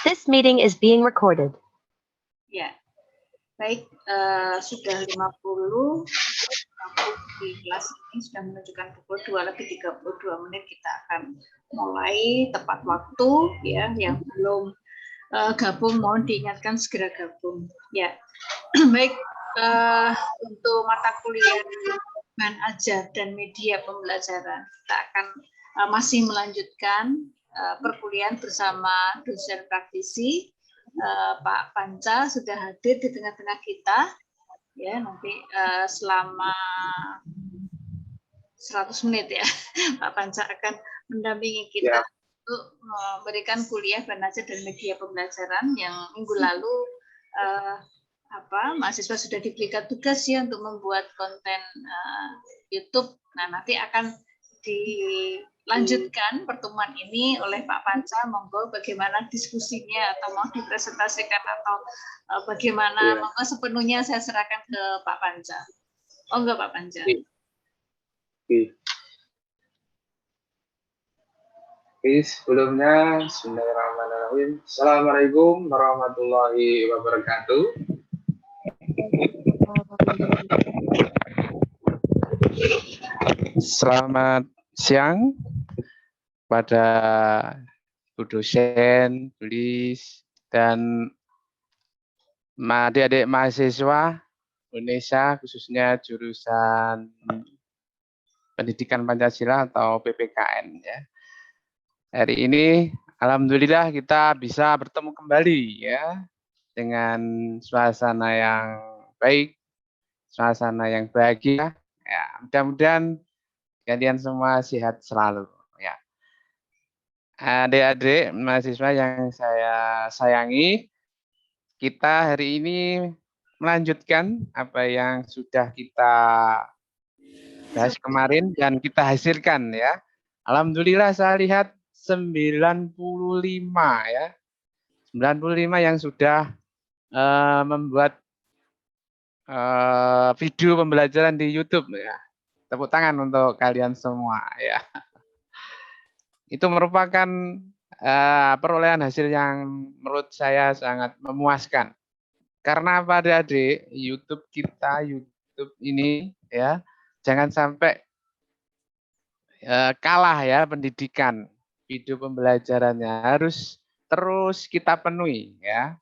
This meeting is being recorded. Ya, baik, sudah 50 di kelas ini sudah menunjukkan pukul 2:32 kita akan mulai tepat waktu ya. Yang belum gabung mohon diingatkan segera gabung ya. Baik, untuk mata kuliah bahan ajar dan media pembelajaran kita akan masih melanjutkan perkuliahan bersama dosen praktisi. Pak Panca sudah hadir di tengah-tengah kita ya, nanti selama 100 menit ya Pak Panca akan mendampingi kita untuk memberikan kuliah bahan ajar dan media pembelajaran yang minggu lalu mahasiswa sudah diberikan tugas ya untuk membuat konten YouTube. Nah, nanti akan dilanjutkan pertemuan ini oleh Pak Panca. Monggo bagaimana diskusinya atau mau dipresentasikan atau bagaimana, monggo sepenuhnya saya serahkan ke Pak Panca. Oh enggak Pak Panca. Sebelumnya bismillahirrahmanirrahim. Assalamualaikum warahmatullahi wabarakatuh. Selamat siang pada Bu dosen, tulis, dan adik-adik mahasiswa Indonesia, khususnya jurusan Pendidikan Pancasila atau PPKN ya. Hari ini alhamdulillah kita bisa bertemu kembali ya dengan suasana yang baik, suasana yang bahagia. Ya, mudah-mudahan kalian semua sehat selalu ya. Adik-adik mahasiswa yang saya sayangi, kita hari ini melanjutkan apa yang sudah kita bahas kemarin dan kita hasilkan ya. Alhamdulillah saya lihat 95 ya. 95 yang sudah membuat video pembelajaran di YouTube ya. Tepuk tangan untuk kalian semua ya. Itu merupakan perolehan hasil yang menurut saya sangat memuaskan. Karena pada adik YouTube ini ya, jangan sampai kalah ya pendidikan. Video pembelajarannya harus terus kita penuhi ya.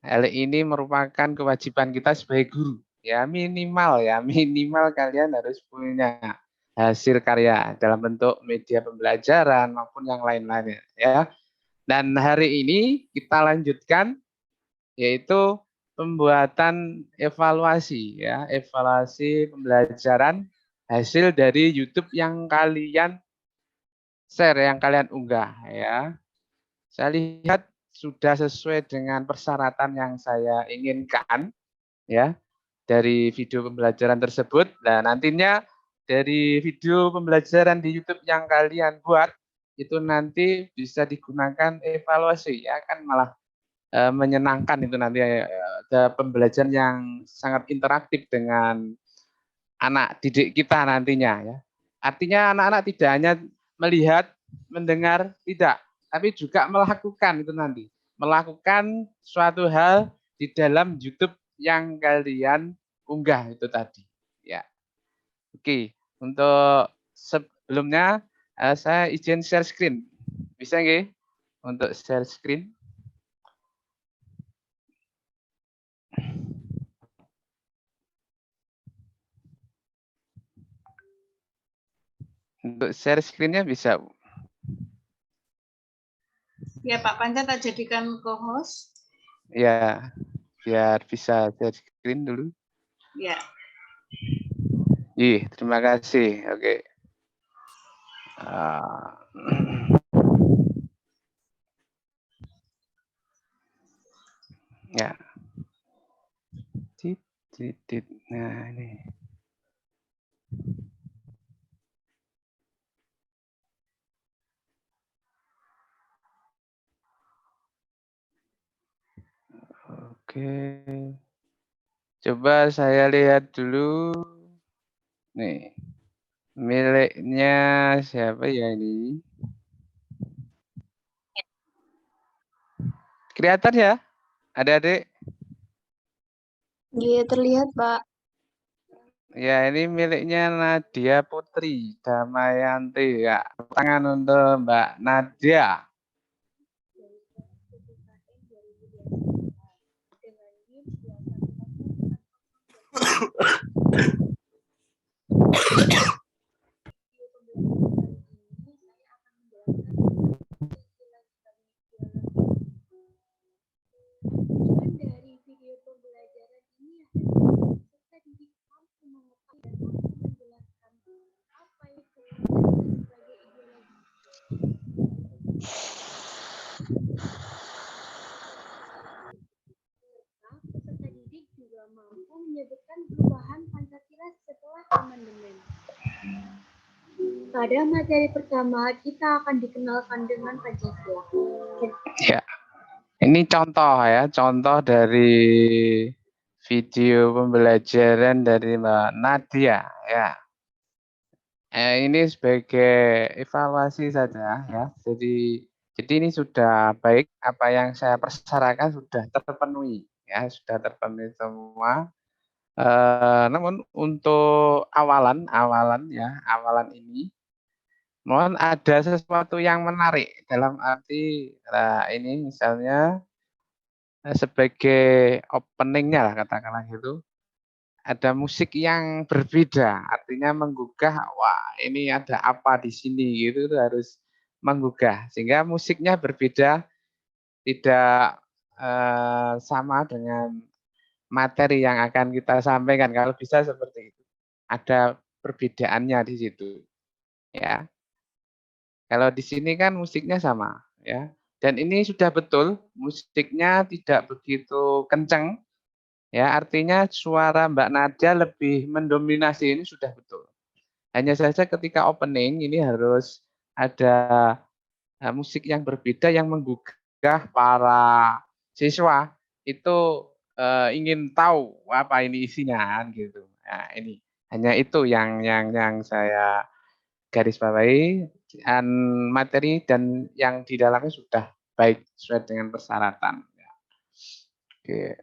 Hal ini merupakan kewajiban kita sebagai guru ya, minimal kalian harus punya hasil karya dalam bentuk media pembelajaran maupun yang lain-lainnya ya. Dan hari ini kita lanjutkan yaitu pembuatan evaluasi ya, evaluasi pembelajaran hasil dari YouTube yang kalian share, yang kalian unggah ya. Saya lihat sudah sesuai dengan persyaratan yang saya inginkan ya dari video pembelajaran tersebut. Dan nantinya dari video pembelajaran di YouTube yang kalian buat itu nanti bisa digunakan evaluasi ya, kan malah menyenangkan itu nanti ada pembelajaran yang sangat interaktif dengan anak didik kita nantinya ya. Artinya anak-anak tidak hanya melihat, mendengar, tidak, tapi juga melakukan itu nanti. Melakukan suatu hal di dalam YouTube yang kalian unggah itu tadi. Ya. Oke, untuk sebelumnya saya izin share screen. Bisa nggih? Untuk share screen. Untuk share screen-nya bisa. Ya Pak Panca tak jadikan co-host. Ya, biar bisa share screen dulu. Ya. Terima kasih. Oke. Ya. Nah, ini. Oke. Coba saya lihat dulu. Nih. Miliknya siapa ya ini? Kelihatan ya, adik-adik? Iya, terlihat, Pak. Ya, ini miliknya Nadia Putri Damayanti. Ya, tangan untuk Mbak Nadia. Dari video pembelajaran ini peserta didik mampu mengetahui dan mampu menjelaskan apa itu sebagai ideologi. Peserta didik juga mampu menyebutkan perubahan Pancasila setelah amandemen. Pada materi pertama, kita akan dikenalkan dengan Pancasila. Ya, ini contoh ya, contoh dari video pembelajaran dari Mbak Nadia ya. Ini sebagai evaluasi saja ya. Jadi ini sudah baik, apa yang saya persyaratkan sudah terpenuhi ya, sudah terpenuhi semua. Namun untuk awalan ini mohon ada sesuatu yang menarik dalam arti ini misalnya sebagai openingnya lah katakanlah gitu, ada musik yang berbeda, artinya menggugah, wah ini ada apa di sini gitu, itu harus menggugah sehingga musiknya berbeda, tidak sama dengan materi yang akan kita sampaikan. Kalau bisa seperti itu, ada perbedaannya di situ ya. Kalau di sini kan musiknya sama ya, dan ini sudah betul musiknya tidak begitu kencang ya, artinya suara Mbak Nadia lebih mendominasi, ini sudah betul. Hanya saja ketika opening ini harus ada musik yang berbeda yang menggugah para siswa itu ingin tahu apa ini isinya kan gitu. Nah, ini hanya itu yang saya garis bawahi, dan materi dan yang di dalamnya sudah baik sesuai dengan persyaratan. Oke.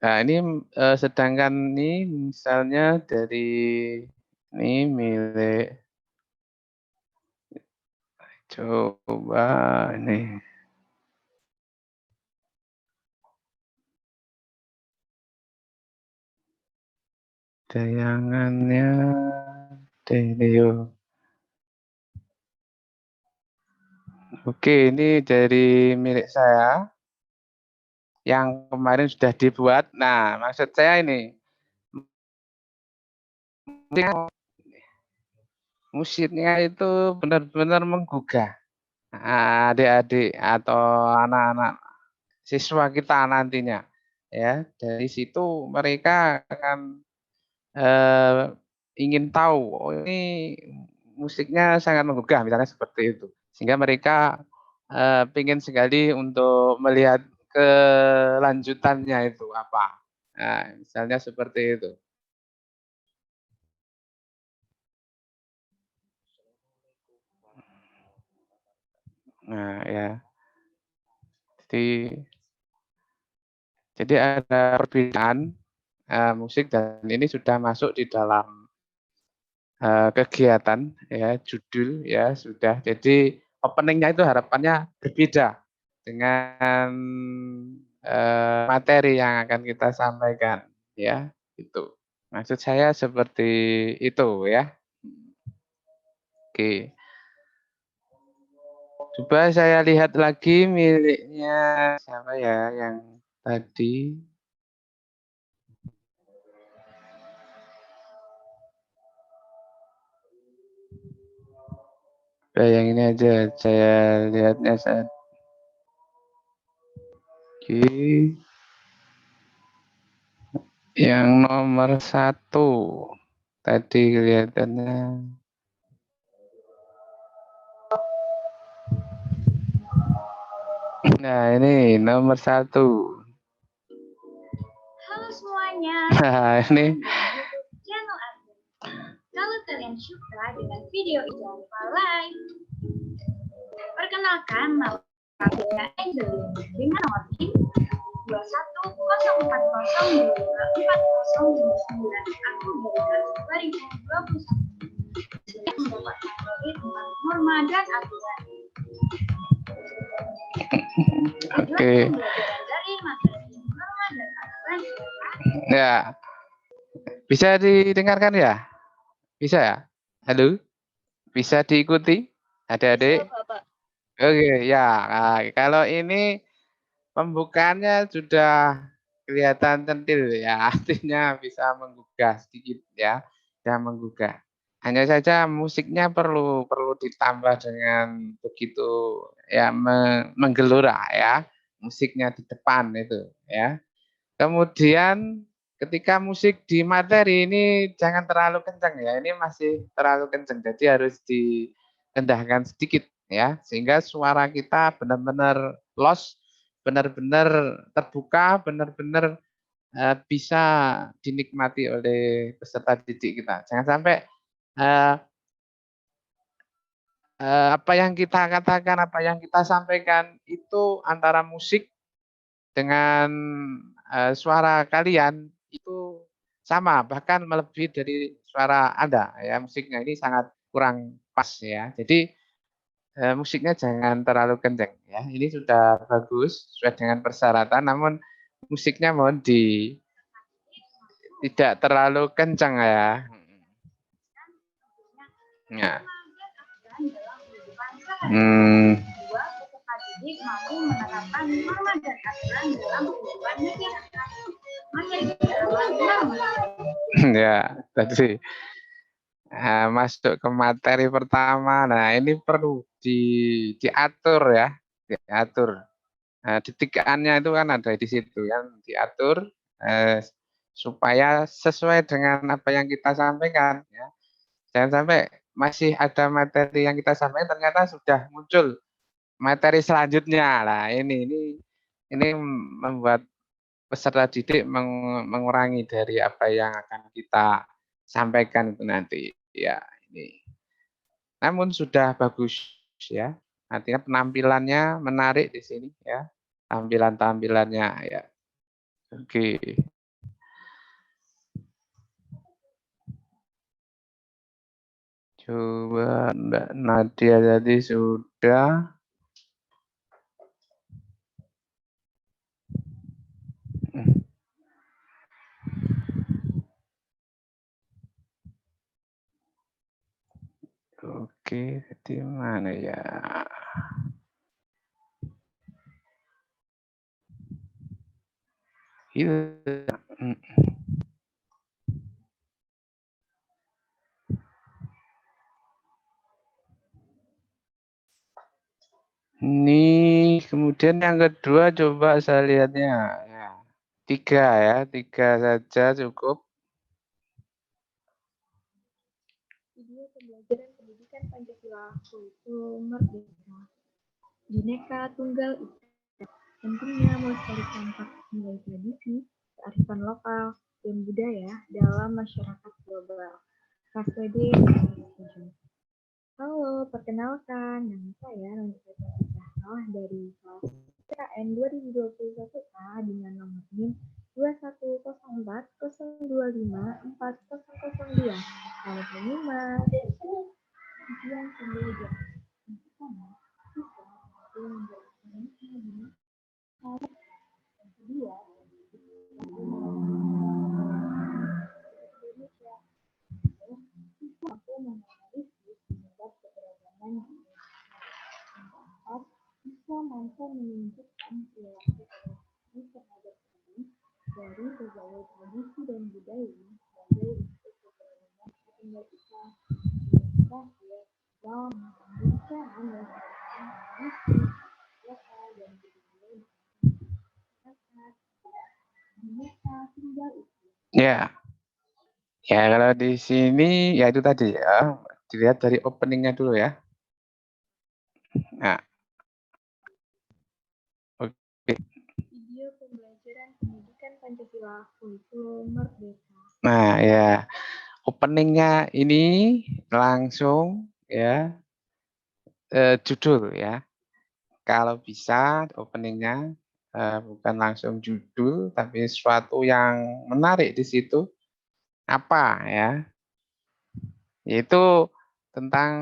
Nah, ini sedangkan ini misalnya dari ini milik, coba ini tayangannya Delio. Oke, ini dari milik saya yang kemarin sudah dibuat. Nah, maksud saya ini musiknya itu benar-benar menggugah adik-adik atau anak-anak siswa kita nantinya. Ya, dari situ mereka akan ingin tahu, oh ini musiknya sangat menggugah, misalnya seperti itu. Sehingga mereka ingin sekali untuk melihat kelanjutannya itu apa. Nah, misalnya seperti itu. Nah, ya. Jadi ada perbedaan musik dan ini sudah masuk di dalam kegiatan ya, judul ya sudah. Jadi openingnya itu harapannya berbeda dengan materi yang akan kita sampaikan ya, itu. Maksud saya seperti itu ya. Oke. Coba saya lihat lagi miliknya siapa ya yang tadi. Yang ini aja saya lihatnya saat. Oke. Yang nomor 1 tadi kelihatannya. Nah, ini nomor 1. Halo semuanya. Nah, ini Channel Admin. Kalau kalian suka dengan video ini, jangan lupa like. Perkenalkan, nama KPAI dengan nomor PIN 2104024059 Aku berikan 2021 siap mendapatkan kredit dengan norma dan aturan. Oke. Pembelajaran dari materi norma dan aturan Ya. Bisa didengarkan ya? Bisa ya? Halo? Bisa diikuti? Adik-adik? Oke, ya. Nah, kalau ini pembukaannya sudah kelihatan centil ya, artinya bisa menggugah sedikit ya, bisa menggugah. Hanya saja musiknya perlu ditambah dengan begitu ya menggelora ya, musiknya di depan itu ya. Kemudian ketika musik di materi ini jangan terlalu kencang ya, ini masih terlalu kencang, jadi harus direndahkan sedikit ya, sehingga suara kita benar-benar lost, benar-benar terbuka, benar-benar bisa dinikmati oleh peserta didik kita. Jangan sampai eh, apa yang kita katakan, apa yang kita sampaikan itu antara musik dengan suara kalian itu sama, bahkan melebihi dari suara Anda ya, musiknya ini sangat kurang pas ya. Jadi musiknya jangan terlalu kencang ya. Ini sudah bagus sesuai dengan persyaratan, namun musiknya mohon tidak terlalu kencang ya. Ya. peserta didik mampu menerapkan norma dan aturan dalam kehidupan masyarakat. Ya, tadi masuk ke materi pertama. Nah, ini perlu diatur ya, diatur. Detikannya itu kan ada di situ kan, diatur supaya sesuai dengan apa yang kita sampaikan ya. Jangan sampai masih ada materi yang kita sampaikan ternyata sudah muncul materi selanjutnya. Lah ini membuat peserta didik mengurangi dari apa yang akan kita sampaikan itu nanti. Ya, ini. Namun sudah bagus ya. Artinya penampilannya menarik di sini ya. Tampilan-tampilannya ya. Oke. Coba Mbak Nadia tadi sudah. Oke, di mana ya? Iya. Ini kemudian yang kedua coba saya lihatnya. Ya. 3 ya, 3 saja cukup. Video pembelajaran pendidikan Pancasila kurikulum merdeka. Bhinneka Tunggal Ika. Pentingnya melestarikan nilai tradisi, kearifan lokal, dan budaya dalam masyarakat global. KSD 2007. Halo, perkenalkan, nama saya Nandita Salah dari kelas KN 2021A dengan nomor NIM 21040254002. Selamat menyimak. Ujian pembelajaran. Pertama, siswa mampu menjadi yang kedua, Indonesia. Siswa mampu menganalisis penyebab keberagaman di Indonesia. Yang keempat, siswa mampu menunjukkan perilaku terhadap diri dari berbagai tradisi dan budaya sebagai bentuk keberagaman tunggal ika. Yang terakhir, dalam mengambil cara melestarikan tradisi lokal dan budaya di masyarakat. Bhinneka Tunggal Ika. Ya. Ya, kalau di sini ya itu tadi ya. Dilihat dari openingnya dulu ya. Nah. Oke. Video pembelajaran pendidikan Pancasila kurikulum merdeka. Nah, ya. Openingnya ini langsung ya judul ya. kalau bisa openingnya bukan langsung judul, tapi sesuatu yang menarik di situ. Apa ya? Yaitu tentang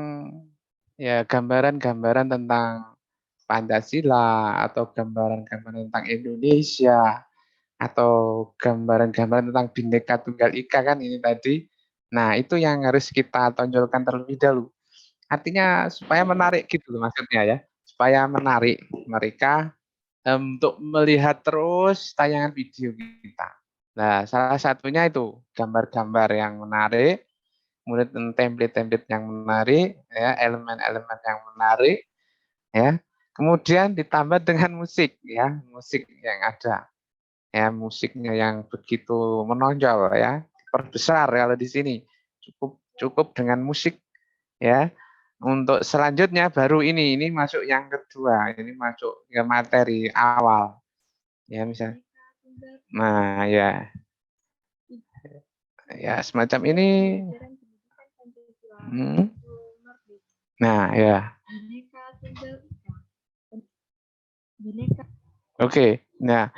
ya gambaran-gambaran tentang Pancasila atau gambaran-gambaran tentang Indonesia atau gambaran-gambaran tentang Bhinneka Tunggal Ika kan ini tadi. Nah, itu yang harus kita tonjolkan terlebih dahulu. Artinya supaya menarik gitu loh maksudnya ya. Supaya menarik mereka untuk melihat terus tayangan video kita. Nah, salah satunya itu gambar-gambar yang menarik, kemudian template-template yang menarik, ya, elemen-elemen yang menarik, ya. Kemudian ditambah dengan musik, ya, musik yang ada, ya, musiknya yang begitu menonjol, ya, diperbesar kalau di sini. Cukup cukup dengan musik, ya. Untuk selanjutnya baru ini masuk yang kedua, ini masuk ke materi awal, ya misal. Nah, ya, ya semacam ini. Nah, ya. Oke. Nah,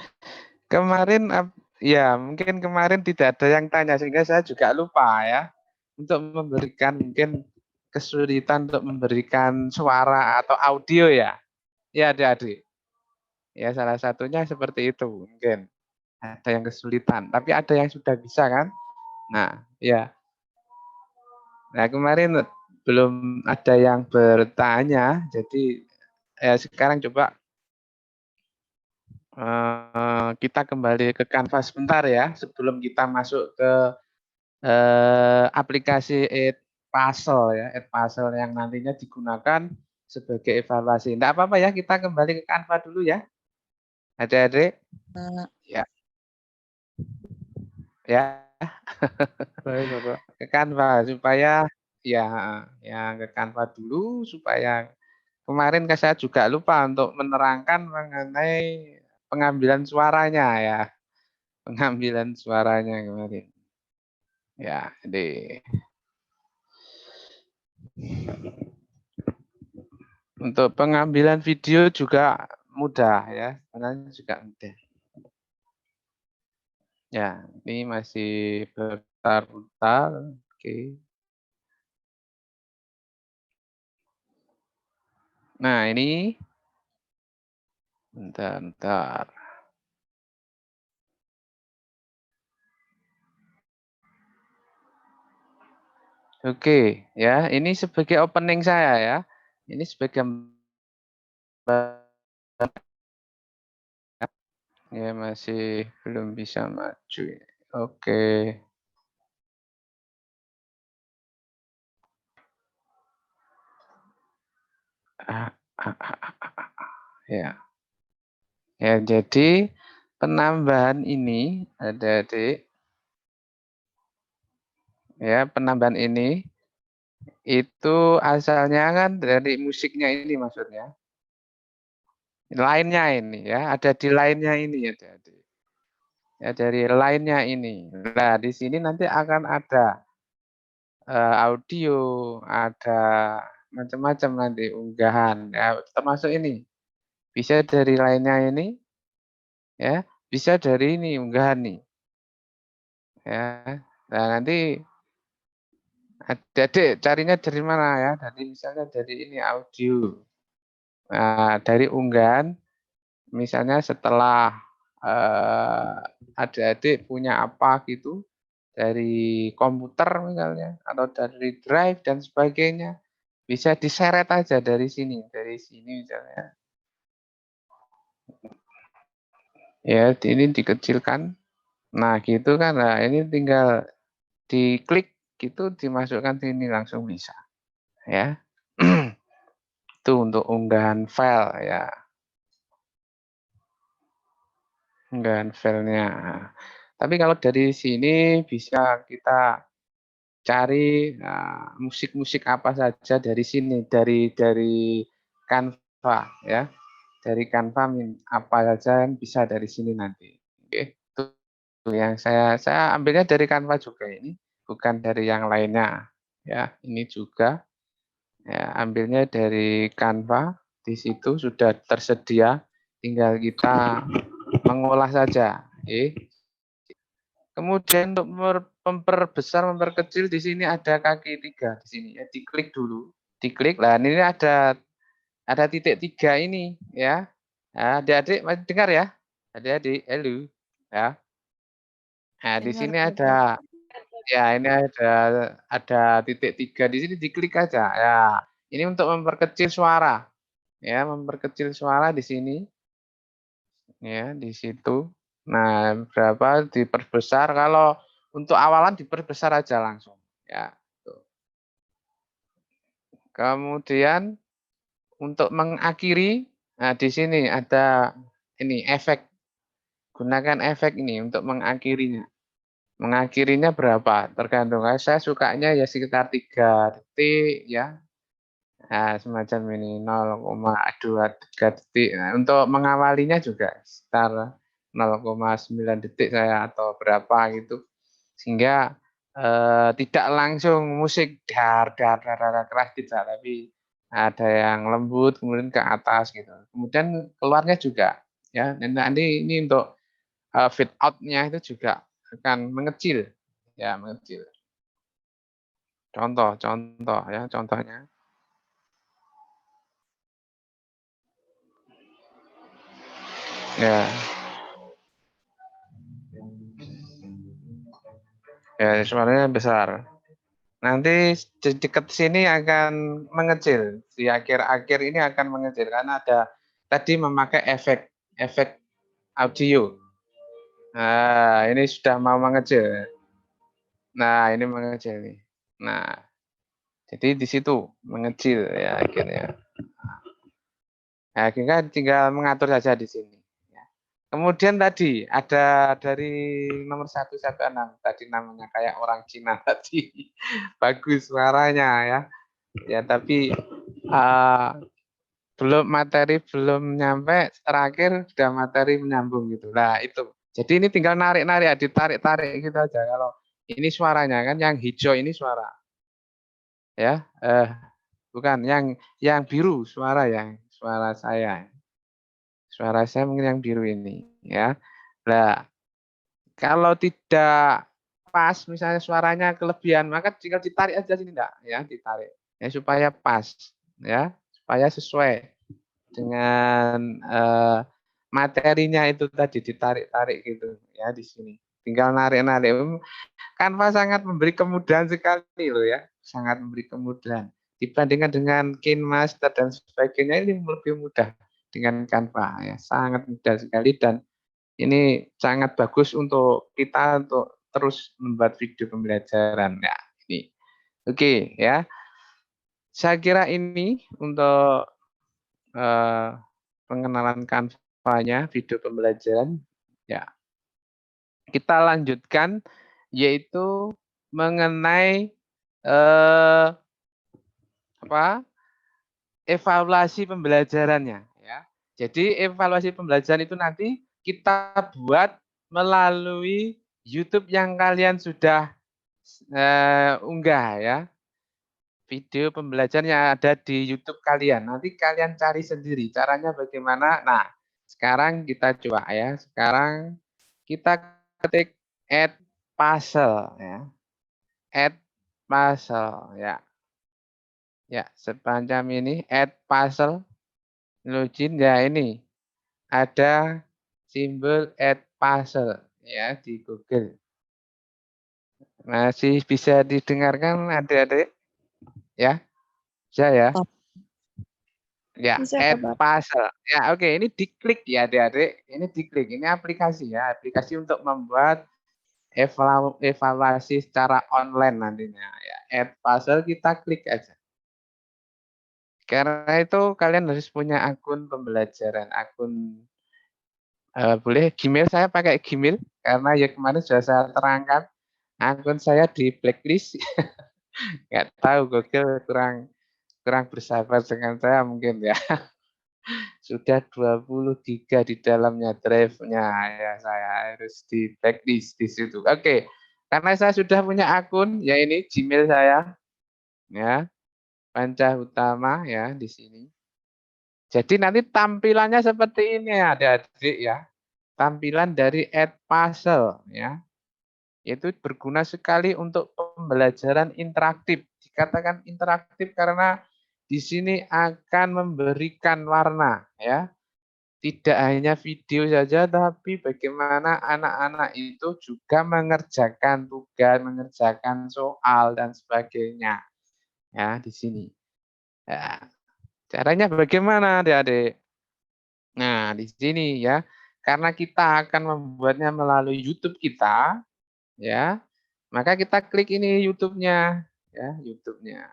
kemarin ya mungkin kemarin tidak ada yang tanya sehingga saya juga lupa ya untuk memberikan mungkin kesulitan untuk memberikan suara atau audio ya. Ya, adik-adik. Ya, salah satunya seperti itu mungkin. Ada yang kesulitan, tapi ada yang sudah bisa kan? Nah, ya. Nah, kemarin belum ada yang bertanya, jadi sekarang coba kita kembali ke Canva sebentar ya, sebelum kita masuk ke aplikasi Edpuzzle ya, Edpuzzle yang nantinya digunakan sebagai evaluasi. Tidak apa-apa ya, kita kembali ke Canva dulu ya, adik-adik. Ya, ya. Baik, Bapak. Ke Canva supaya ya ke Canva dulu supaya kemarin saya juga lupa untuk menerangkan mengenai pengambilan suaranya ya. Pengambilan suaranya kemarin. Ya, jadi untuk pengambilan video juga mudah ya, sebenarnya juga mudah. Ya, ini masih berputar-putar. Oke. Nah, ini bentar. Oke, ya, ini sebagai opening saya ya. Ini sebagai ya masih belum bisa maju. Oke. Ya. Ya, jadi penambahan ini adik-adik ya, penambahan ini itu asalnya kan dari musiknya ini maksudnya. Lainnya ini ya, ada di lainnya ini ya, adik-adik. Ya, dari lainnya ini. Nah, di sini nanti akan ada audio, ada macam-macam nanti unggahan ya, termasuk ini. Bisa dari lainnya ini ya, bisa dari ini unggahan nih. Ya. Nah, nanti adik carinya dari mana ya? Dari misalnya dari ini audio. Nah, dari unggahan misalnya setelah adik-adik punya apa gitu dari komputer misalnya atau dari drive dan sebagainya bisa diseret aja dari sini misalnya. Ya, ini dikecilkan. Nah, gitu kan. Nah, ini tinggal diklik gitu dimasukkan sini langsung bisa. Ya. Itu untuk unggahan file ya. Unggahan filenya. Tapi kalau dari sini bisa kita cari musik-musik apa saja dari sini, dari Canva ya. Dari Canva apa saja yang bisa dari sini nanti. Oke, itu yang saya ambilnya dari Canva juga ini, bukan dari yang lainnya. Ya, ini juga ya ambilnya dari Canva. Di situ sudah tersedia, tinggal kita mengolah saja. Kemudian untuk memperbesar, memperkecil di sini ada kaki 3 di sini ya, diklik dulu. Diklik. Lah ini ada titik 3 ini ya. Nah, adik-adik masih dengar ya? Adik-adik, halo. Ya. Nah, di sini ada ya, ini ada titik 3 di sini, diklik aja. Ya, ini untuk memperkecil suara. Ya, memperkecil suara di sini. Ya, di situ. Nah, berapa diperbesar, kalau untuk awalan diperbesar aja langsung ya. Tuh. Kemudian untuk mengakhiri, nah di sini ada ini efek. Gunakan efek ini untuk mengakhirinya. Mengakhirinya berapa? Tergantung. Saya sukanya ya sekitar 3 detik ya. Nah, semacam ini 0,23 detik. Nah, untuk mengawalinya juga sekitar 0,9 detik saya atau berapa gitu. Sehingga tidak langsung musik dar dar dar dar keras tidak, tapi ada yang lembut kemudian ke atas gitu. Kemudian keluarnya juga ya. Dan nanti ini untuk fade out-nya itu juga akan mengecil ya, mengecil. Contoh ya, contohnya. Ya. Ya, suaranya besar. Nanti di dekat sini akan mengecil. Di akhir-akhir ini akan mengecil karena ada tadi memakai efek audio. Nah, ini sudah mau mengecil. Nah, ini mengecil nih. Nah, jadi di situ mengecil ya akhirnya. Nah, tinggal mengatur saja di sini. Kemudian tadi ada dari nomor 116 tadi, namanya kayak orang Cina tadi. Bagus suaranya ya. Ya, tapi materi belum nyampe, terakhir sudah materi menyambung gitu. Nah, itu. Jadi ini tinggal narik-narik, ditarik-tarik gitu aja. Kalau ini suaranya kan yang hijau ini suara. Ya, bukan yang biru suara saya. Suara saya mungkin yang biru ini ya. Nah, kalau tidak pas misalnya suaranya kelebihan, maka tinggal ditarik aja sini enggak ya, ditarik. Ya supaya pas ya, supaya sesuai dengan materinya itu tadi, ditarik-tarik gitu ya di sini. Tinggal narik-narik. Canva sangat memberi kemudahan sekali loh ya, sangat memberi kemudahan. Dibandingkan dengan KineMaster dan sebagainya, ini lebih mudah dengan Canva ya, sangat mudah sekali, dan ini sangat bagus untuk kita untuk terus membuat video pembelajaran ya. Ini oke ya. Saya kira ini untuk pengenalan Canva-nya, video pembelajaran ya. Kita lanjutkan yaitu mengenai evaluasi pembelajarannya ya. Jadi evaluasi pembelajaran itu nanti kita buat melalui YouTube yang kalian sudah unggah ya. Video pembelajaran yang ada di YouTube kalian. Nanti kalian cari sendiri caranya bagaimana. Nah, sekarang kita coba ya. Sekarang kita ketik add puzzle ya. Add puzzle ya. Ya, sepanjang ini add puzzle. Login ya, ini ada simbol add puzzle ya di Google. Masih bisa didengarkan adik-adik? Ya, bisa ya? Ya, add puzzle. Ya, oke, ini diklik ya adik-adik. Ini diklik. Ini aplikasi ya, aplikasi untuk membuat evaluasi secara online nantinya ya. Add puzzle, kita klik aja. Karena itu kalian harus punya akun pembelajaran, akun boleh Gmail, saya pakai Gmail karena ya kemarin sudah saya terangkan akun saya di blacklist. Nggak tahu, Google kurang bersahabat dengan saya mungkin ya. Sudah 20 giga di dalamnya drive-nya ya, saya harus di blacklist di situ. Oke. Karena saya sudah punya akun ya, ini Gmail saya ya. Panca Utama ya di sini. Jadi nanti tampilannya seperti ini ya adik-adik ya. Tampilan dari Edpuzzle ya. Itu berguna sekali untuk pembelajaran interaktif. Dikatakan interaktif karena di sini akan memberikan warna ya. Tidak hanya video saja, tapi bagaimana anak-anak itu juga mengerjakan tugas, mengerjakan soal dan sebagainya. Ya, di sini. Ya, caranya bagaimana, adik-adik? Nah, di sini ya, karena kita akan membuatnya melalui YouTube kita, ya, maka kita klik ini YouTube-nya, ya, YouTube-nya.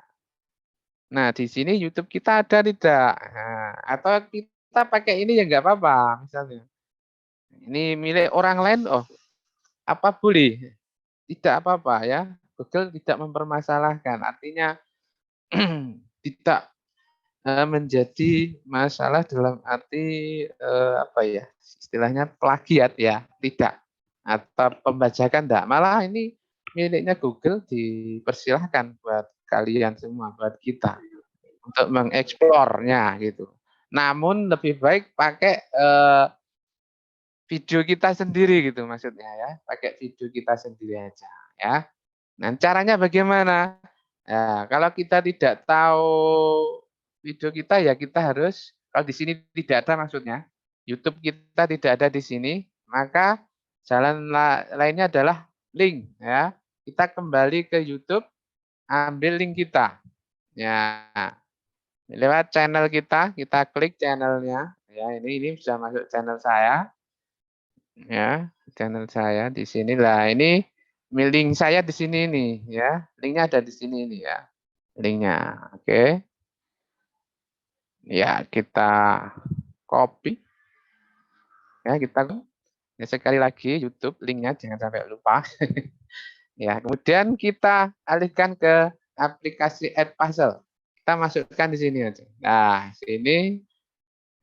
Nah, di sini YouTube kita ada tidak? Nah, atau kita pakai ini ya nggak apa-apa, misalnya. Ini milik orang lain, oh, apa boleh? Tidak apa-apa ya. Google tidak mempermasalahkan. Artinya tidak menjadi masalah dalam arti apa ya? Istilahnya plagiat ya, tidak. Atau pembajakan enggak. Malah ini miliknya Google dipersilahkan buat kalian semua, buat kita untuk mengeksplornya gitu. Namun lebih baik pakai video kita sendiri gitu maksudnya ya, pakai video kita sendiri aja ya. Nah, caranya bagaimana? Ya, kalau kita tidak tahu video kita ya kita harus, kalau di sini tidak ada maksudnya, YouTube kita tidak ada di sini, maka jalan lainnya adalah link ya. Kita kembali ke YouTube, ambil link kita. Ya, lewat channel kita klik channelnya. Ya, ini bisa masuk channel saya. Ya, channel saya di sini lah. Ini link saya di sini nih ya. Linknya ada di sini nih ya. Linknya. Oke. Ya, kita copy. Ya, ya, sekali lagi YouTube linknya jangan sampai lupa. Ya, kemudian kita alihkan ke aplikasi Edpuzzle. Kita masukkan di sini aja. Nah, sini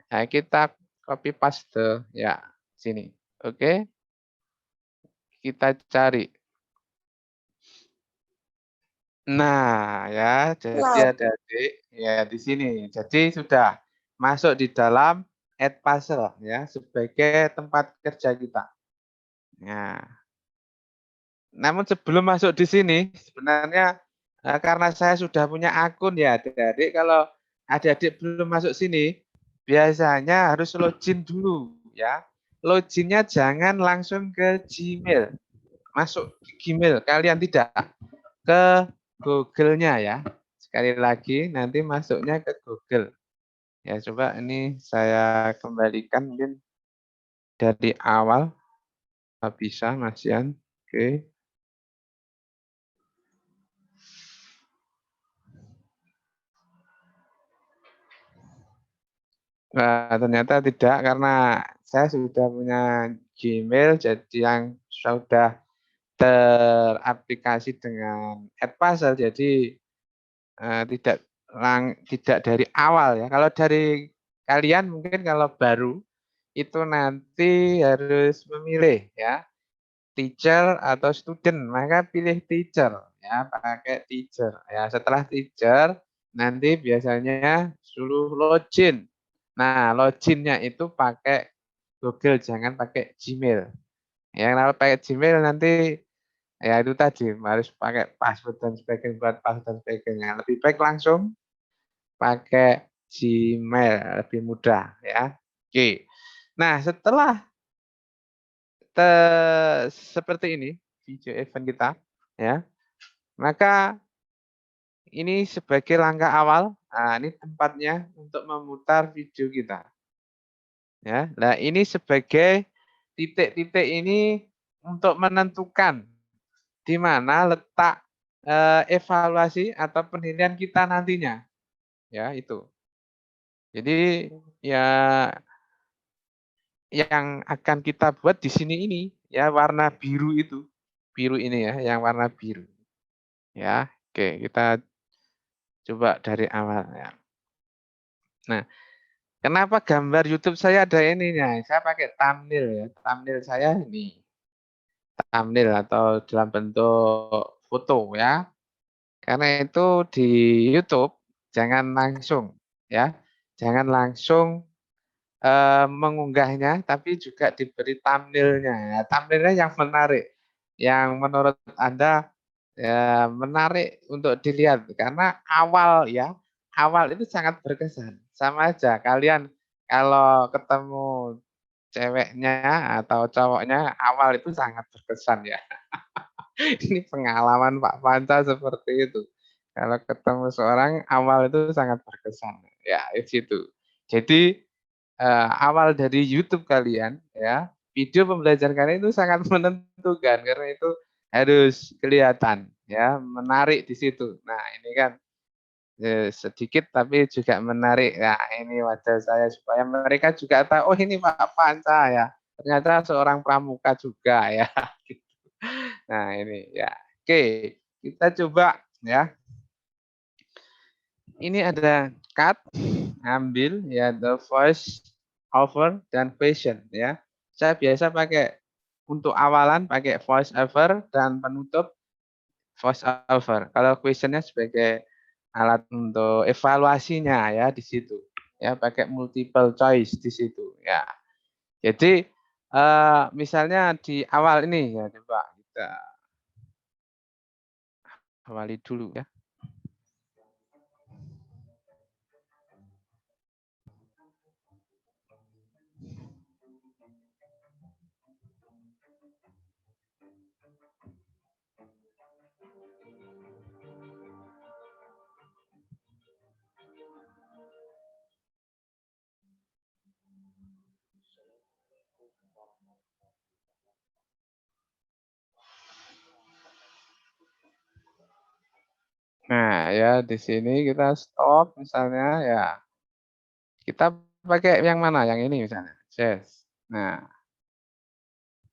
nah, kita copy paste ya sini. Oke. Kita cari. Nah, ya, jadi adik-adik ya di sini. Jadi sudah masuk di dalam Edpuzzle ya sebagai tempat kerja kita. Nah, namun sebelum masuk di sini sebenarnya karena saya sudah punya akun ya adik-adik, kalau adik-adik belum masuk sini biasanya harus login dulu ya. Loginnya jangan langsung ke Gmail. Masuk ke Gmail kalian tidak ke Google-nya ya. Sekali lagi nanti masuknya ke Google. Ya coba ini saya kembalikan mungkin dari awal. Bisa Mas Yan. Oke. Nah, ternyata tidak karena saya sudah punya Gmail jadi yang sudah teraplikasi dengan Edpuzzle jadi tidak dari awal ya. Kalau dari kalian mungkin kalau baru itu nanti harus memilih ya, teacher atau student, maka pilih teacher ya, pakai teacher ya. Setelah teacher nanti biasanya suruh login. Nah, loginnya itu pakai Google, jangan pakai Gmail. Ya, kalau pakai Gmail nanti ya itu tadi harus pakai password dan sebagainya, buat password dan sebagainya. Lebih baik langsung pakai Gmail, lebih mudah ya. Oke. Nah, setelah seperti ini video event kita ya, maka ini sebagai langkah awal. Nah, ini tempatnya untuk memutar video kita. Ya, nah ini sebagai titik-titik ini untuk menentukan di mana letak evaluasi atau penilaian kita nantinya. Ya, itu. Jadi ya yang akan kita buat di sini ini ya warna biru itu. Biru ini ya, yang warna biru. Ya, oke, kita coba dari awal ya. Nah, kenapa gambar YouTube saya ada ininya? Saya pakai thumbnail ya. Thumbnail saya ini. Thumbnail atau dalam bentuk foto ya. Karena itu di YouTube jangan langsung ya. Jangan langsung mengunggahnya, tapi juga diberi thumbnail-nya. Ya, thumbnail-nya yang menarik, yang menurut Anda ya, menarik untuk dilihat karena awal itu sangat berkesan. Sama aja kalian kalau ketemu ceweknya atau cowoknya awal itu sangat berkesan ya. Ini pengalaman Pak Panca seperti itu. Kalau ketemu seorang awal itu sangat berkesan. Ya, itu. Jadi awal dari YouTube kalian ya, video pembelajaran kalian itu sangat menentukan karena itu harus kelihatan ya, menarik di situ. Nah, ini kan sedikit tapi juga menarik. Nah, ini wajah saya supaya mereka juga tahu, oh ini Pak Panca ya. Ternyata seorang pramuka juga ya. Gitu. Nah, ini ya. Oke, kita coba ya. Ini ada cut, ambil ya the voice over dan question ya. Saya biasa pakai untuk awalan pakai voice over dan penutup voice over. Kalau questionnya sebagai alat untuk evaluasinya ya di situ. Ya pakai multiple choice di situ ya. Jadi misalnya di awal ini ya coba kita awali dulu ya. Nah, ya di sini kita stop misalnya ya. Kita pakai yang mana? Yang ini misalnya. Yes. Nah,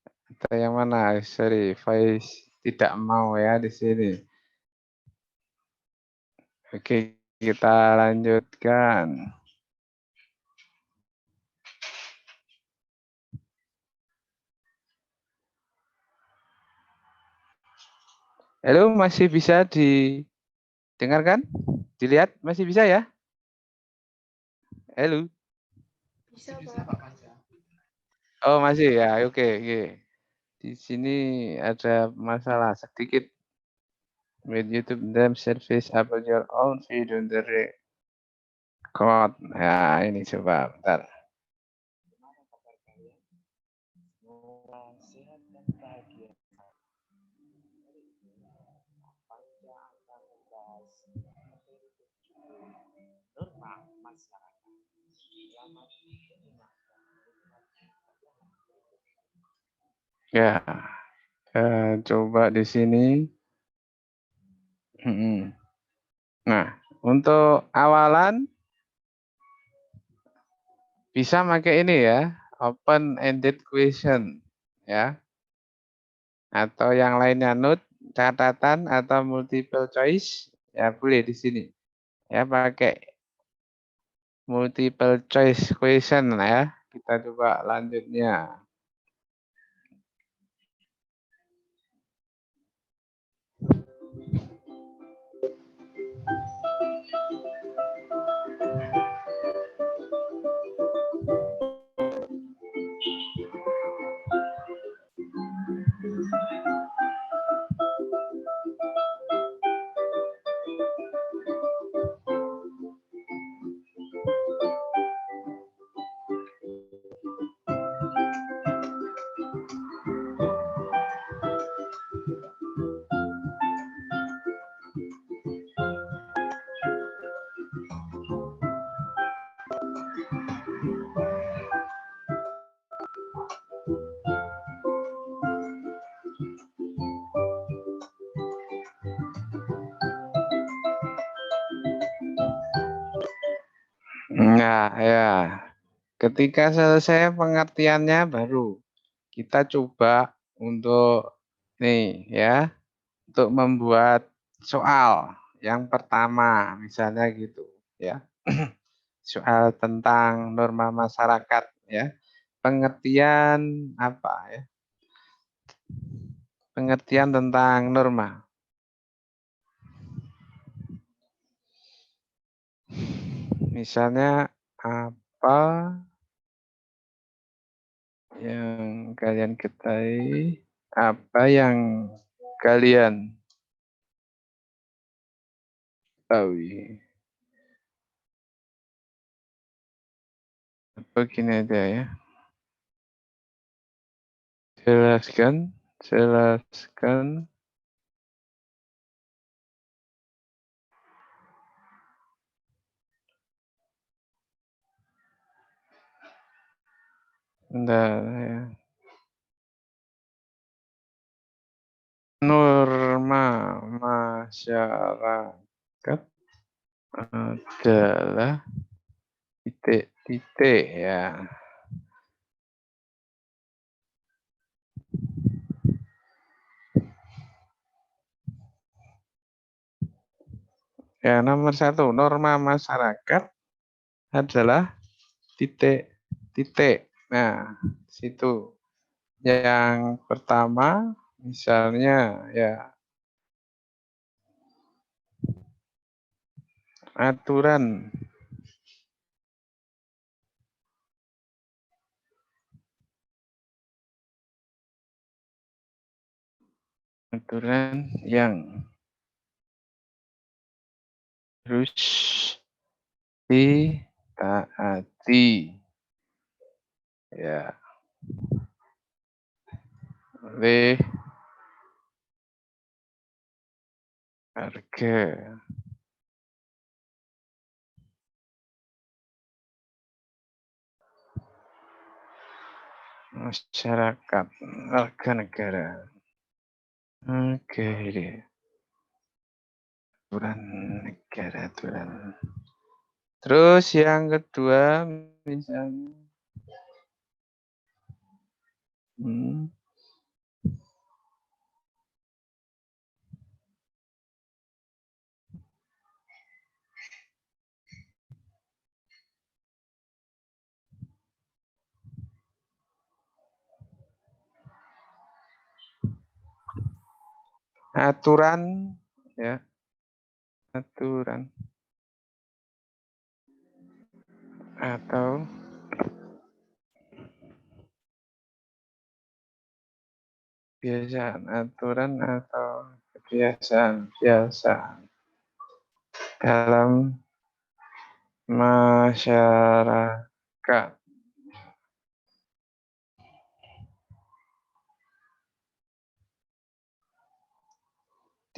atau yang mana? Sorry, voice tidak mau ya di sini. Oke, kita lanjutkan. Halo, masih bisa didengarkan? Dilihat? Masih bisa ya? Halo. Bisa, Pak. Oh, masih ya. Oke, oke. Di sini ada masalah sedikit. With YouTube them service upload your own video in the record. Ya, ini coba bentar. Ya, coba di sini. Nah, untuk awalan bisa pakai ini ya, open ended question ya. Atau yang lainnya note, catatan atau multiple choice ya boleh di sini. Ya pakai multiple choice question ya. Kita coba lanjutnya. Nah, ya. Ketika selesai pengertiannya baru kita coba untuk nih ya, untuk membuat soal yang pertama misalnya gitu ya. Soal tentang norma masyarakat ya. Pengertian apa ya? Pengertian tentang norma. Misalnya apa yang kalian ketahui? Apa yang kalian ketahui? Begini aja ya. Jelaskan. Bentar ya. Norma masyarakat adalah titik-titik ya. Ya, nomor 1, norma masyarakat adalah titik-titik. Nah, situ. Yang pertama, misalnya ya aturan. Aturan yang harus ditaati. Ya, oleh warga masyarakat warga negara. Oke, ini aturan negara, aturan. Terus yang kedua misalnya aturan ya, aturan atau kebiasaan, aturan atau kebiasaan dalam masyarakat.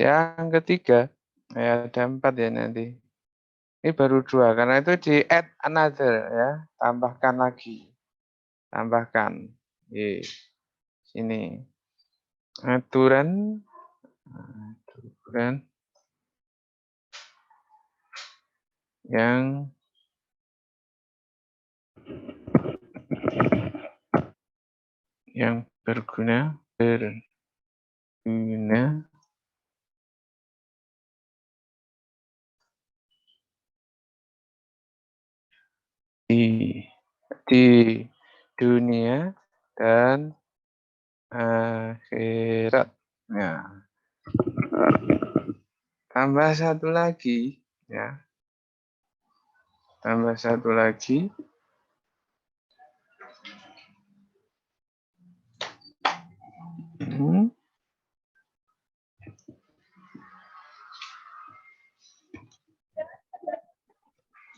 Yang ketiga, ya ada 4 ya nanti. Ini baru 2 karena itu di add another ya, tambahkan lagi. Tambahkan. Sini. Aturan yang berguna di dunia dan akhirat. Nah, tambah satu lagi ya. Tambah satu lagi.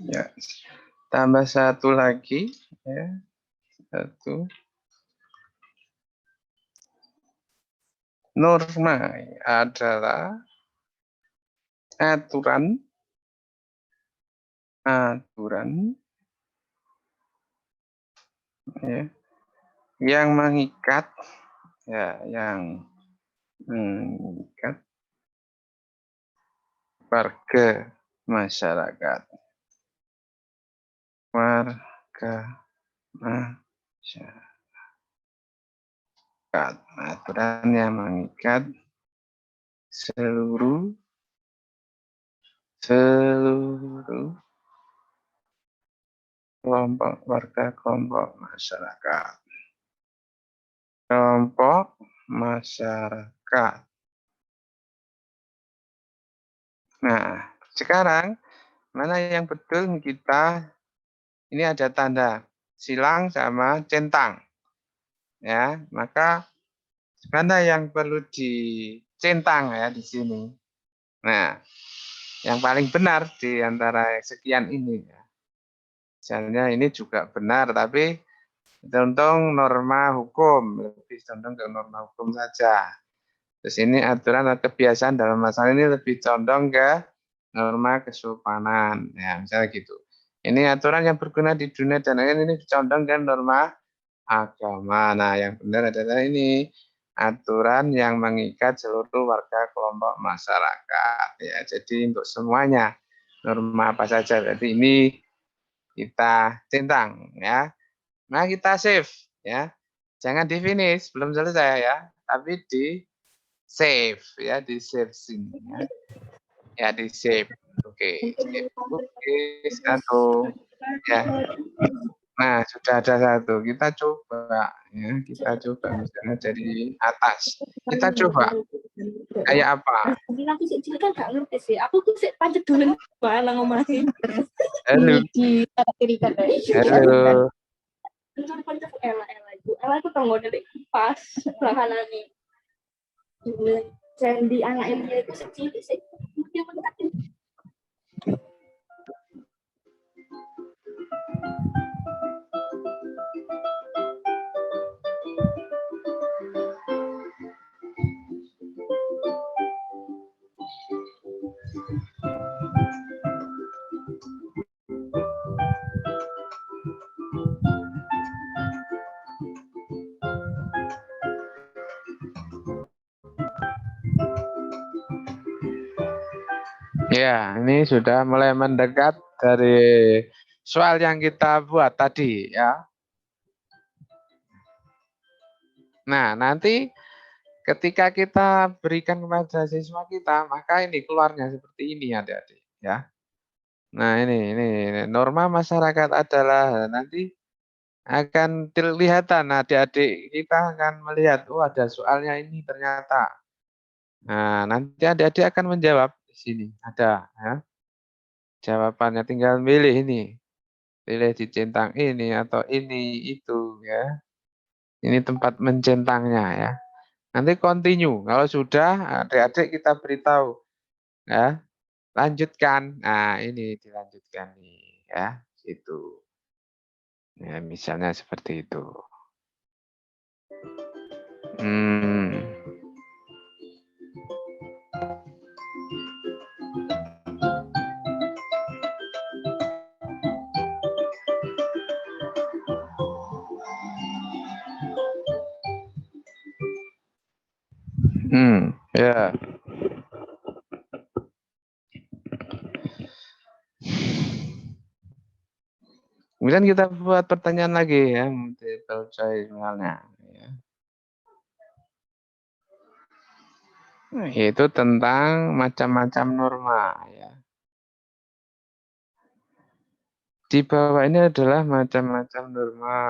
Ya. Tambah satu lagi ya. Satu. Norma adalah aturan ya, yang mengikat ya, yang mengikat warga masyarakat. Aturan yang mengikat seluruh kelompok warga, kelompok masyarakat. Kelompok masyarakat. Nah, sekarang mana yang betul kita ini ada tanda silang sama centang. Ya, maka mana yang perlu dicentang ya di sini. Nah, yang paling benar di antara sekian ini ya. Misalnya ini juga benar, tapi condong norma hukum, lebih condong ke norma hukum saja. Terus ini aturan atau kebiasaan dalam masalah ini lebih condong ke norma kesopanan, ya misalnya gitu. Ini aturan yang berguna di dunia dan ini condong ke norma agama. Nah, yang benar adalah ini aturan yang mengikat seluruh warga kelompok masyarakat. Ya, jadi untuk semuanya norma apa saja. Berarti ini kita centang, ya. Nah, kita save, ya. Jangan di finish, belum selesai ya, tapi di save, ya, di save sini, ya. Ya, di save. Oke, save. Oke, satu. Ya. Nah, sudah ada satu. Kita coba, ya. Kita coba misalnya dari atas. Kita coba kayak apa? Mungkin aku sih cilik kan gak ngerti sih. Aku tuh sih pancet dulu mana ngomongin Halo, di kiri kan. halo. Itu pancet Ella itu. Ella itu tanggo dari pas belakangan nih. Jadi anak dia itu cilik sih. Dia mengerti. Ya, ini sudah mulai mendekat dari soal yang kita buat tadi, ya. Nah, nanti ketika kita berikan kepada siswa kita, maka ini keluarnya seperti ini adik-adik, ya. Nah, ini norma masyarakat adalah nanti akan kelihatan adik-adik kita akan melihat, oh ada soalnya ini ternyata. Nah, nanti adik-adik akan menjawab di sini ada, ya. Jawabannya tinggal milih ini. Pilih dicentang ini atau ini itu ya. Ini tempat mencentangnya ya. Nanti continue. Kalau sudah adik-adik kita beritahu ya. Lanjutkan. Nah, ini dilanjutkan nih ya. Itu. Ya, misalnya seperti itu. Hmm. Ya. Kemudian kita buat pertanyaan lagi ya, multiple choice misalnya. Ya. Yaitu tentang macam-macam norma ya. Di bawah ini adalah macam-macam norma.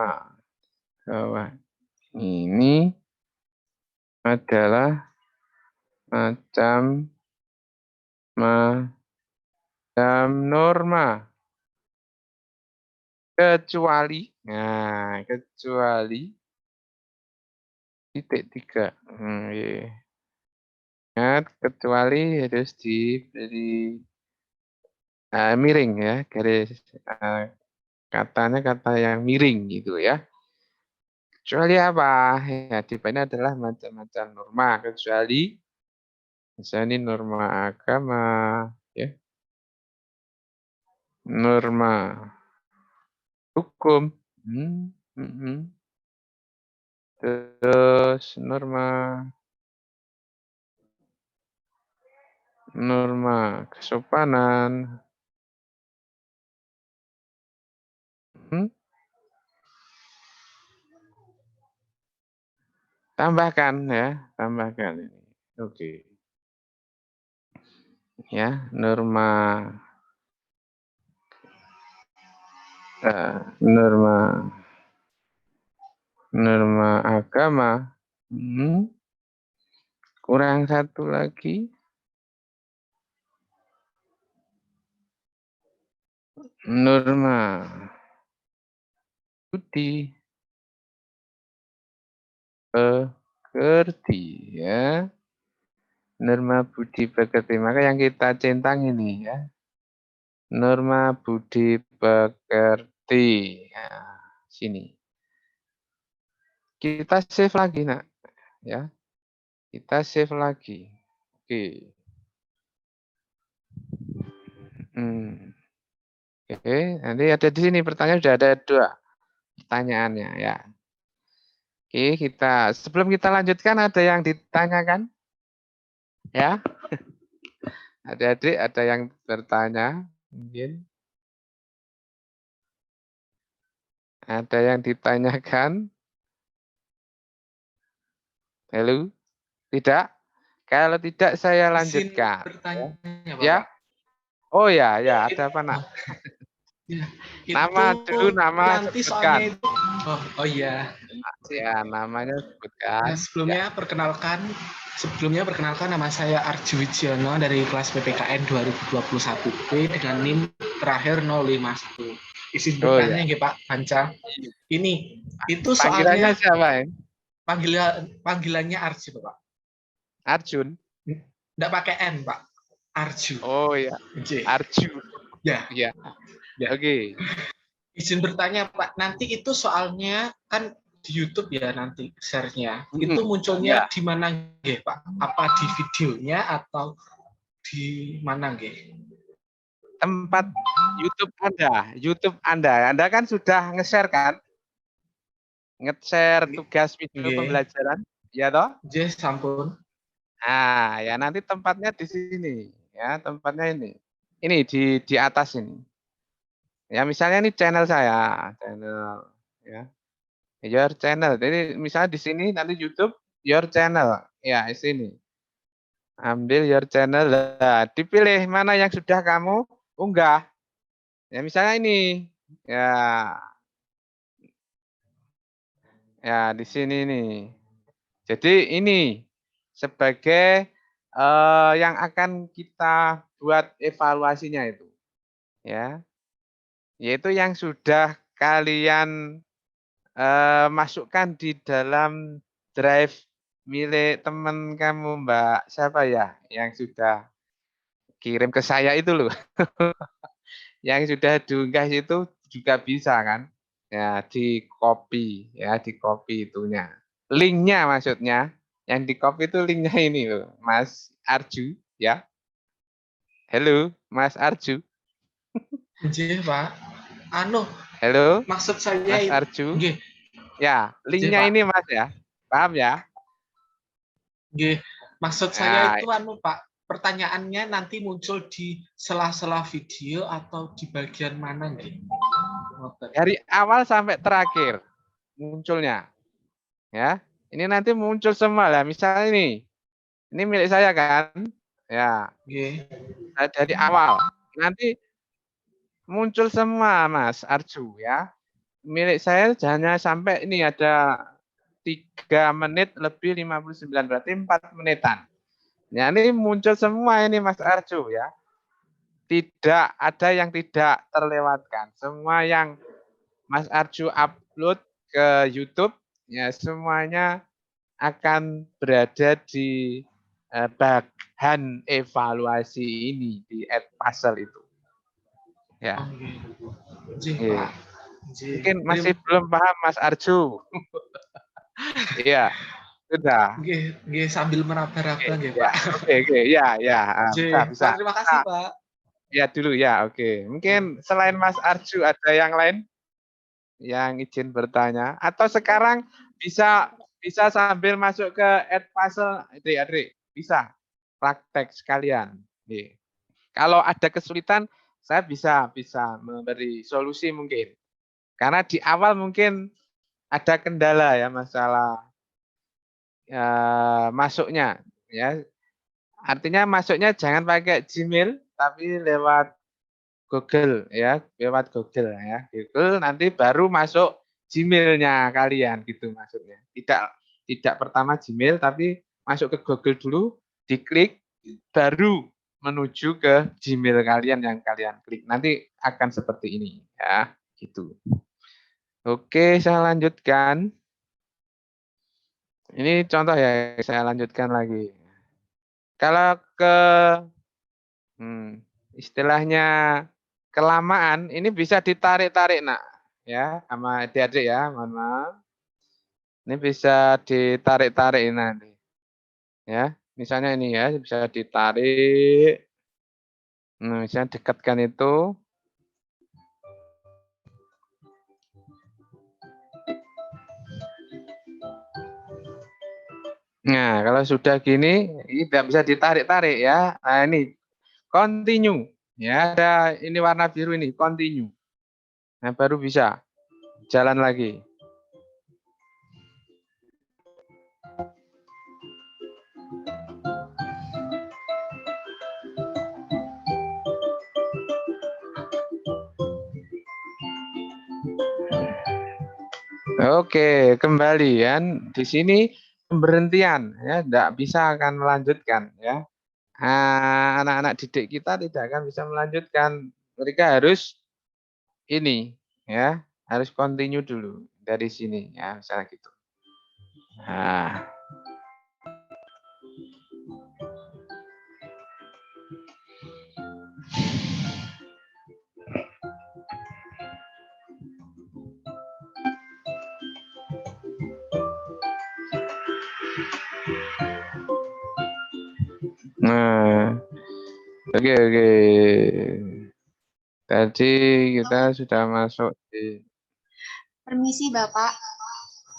Bawah ini adalah macam norma. Kecuali, nah kecuali titik 3. Iya. Ingat, kecuali harus diberi miring ya, garis katanya kata yang miring gitu ya. Kecuali apa? Ya, di ini adalah macam-macam norma, kecuali misalnya ini norma agama, ya, norma hukum, terus norma kesopanan, tambahkan ya, tambahkan ini. Oke. Ya, norma norma agama. Kurang satu lagi. Norma budi pekerti ya. Norma budi pekerti. Maka yang kita centang ini ya. Norma budi pekerti. Ya, sini. Kita save lagi, Nak. Ya. Kita save lagi. Oke. Oke, nanti ada di sini pertanyaan sudah ada 2 pertanyaannya ya. Oke, sebelum kita lanjutkan ada yang ditanyakan? Ya. Adik-adik ada yang bertanya? Mungkin ada yang ditanyakan? Halo? Tidak? Kalau tidak saya Izin lanjutkan. bertanya, Bapak. Ya? Oh ya, Ya, ada apa, Nak? Ya, Nama itu dulu, nama nanti sebutkan. soalnya itu. Oh iya. Ya, namanya sebutkan. Nah, sebelumnya perkenalkan nama saya Arju Wijiono dari kelas PPKN 2021B dengan NIM terakhir 051. Izin Oh bertanya ya. ya Pak Panca. Ini itu Panggilannya soalnya siapa ya? panggilannya Arju Pak. Arjun. Enggak pakai N Pak. Arju. Oh ya. Oke. Arju. Ya. Ya. Ya. Oke. Izin bertanya Pak, nanti itu soalnya kan di YouTube ya nanti share-nya. Itu munculnya di mana nggih, Pak? Apa di videonya atau di mana nggih? Tempat YouTube Anda. Anda kan sudah nge-share kan? Nge-share tugas video pembelajaran, ya toh? Nggih, sampun. Nah, ya nanti tempatnya di sini, ya, tempatnya ini. Ini di atas ini. Ya, misalnya ini channel saya, channel ya. Your channel. Jadi misalnya di sini nanti YouTube your channel. Ya, di sini. Ambil your channel. Nah, dipilih mana yang sudah kamu unggah. Ya, misalnya ini. Ya. Ya, di sini nih. Jadi ini sebagai yang akan kita buat evaluasinya itu. Ya. Yaitu yang sudah kalian masukkan di dalam drive milik teman kamu, Mbak. Siapa ya yang sudah kirim ke saya itu loh. Yang sudah diunggah itu juga bisa kan? Ya, di copy itunya. Linknya maksudnya. Yang di copy itu linknya ini loh, Mas Arju ya. Halo, Mas Arju. Nggih, Pak. Halo, maksud saya Mas Arju. Nggih. Ya, linknya ini Mas ya. Paham ya? Nggih. Maksud saya itu Pak, pertanyaannya nanti muncul di sela-sela video atau di bagian mana nggih? Dari awal sampai terakhir munculnya. Ya. Ini nanti muncul semua lah. Misalnya ini. Ini milik saya kan? Ya. Nggih. Dari awal. Nanti muncul semua Mas Arju ya. Milik saya hanya sampai ini ada 3 menit lebih 59, berarti 4 menitan. Ya, ini muncul semua ini Mas Arju ya. Tidak ada yang tidak terlewatkan. Semua yang Mas Arju upload ke YouTube ya semuanya akan berada di bahan evaluasi ini di Edpuzzle itu. Ya. Pak. Mungkin masih belum paham Mas Arju. Iya. Sudah. Nggih, sambil meraba-raba nggih, Pak. Oke, ya. Bisa. Terima kasih, Pak. Ya dulu ya, oke. Mungkin selain Mas Arju ada yang lain yang izin bertanya atau sekarang bisa sambil masuk ke Edpuzzle, adik-adik. Bisa praktek sekalian. Nih. Kalau ada kesulitan saya bisa memberi solusi mungkin. Karena di awal mungkin ada kendala ya masalah masuknya ya. Artinya masuknya jangan pakai Gmail tapi lewat Google ya, lewat Google ya. Google nanti baru masuk Gmail-nya kalian gitu maksudnya. Tidak pertama Gmail tapi masuk ke Google dulu, diklik baru menuju ke Gmail kalian yang kalian klik. Nanti akan seperti ini ya, gitu. Oke, saya lanjutkan. Ini contoh ya, saya lanjutkan lagi. Kalau ke istilahnya kelamaan, ini bisa ditarik-tarik, nak, ya, sama adik-adik ya, mohon maaf. Ini bisa ditarik-tarik nanti, ya. Misalnya ini ya, bisa ditarik. Nah, misalnya dekatkan itu. Nah, kalau sudah gini, ini tidak bisa ditarik-tarik ya. Nah, ini continue. Ya, ada ini warna biru ini, continue. Nah, baru bisa jalan lagi. Oke, kembali ya. Di sini pemberhentian ya, tidak bisa akan melanjutkan ya. Anak-anak didik kita tidak akan bisa melanjutkan. Mereka harus ini ya, harus continue dulu dari sini ya, misalnya gitu. Nah, nah, oke. Tadi kita sudah masuk di. Permisi Bapak.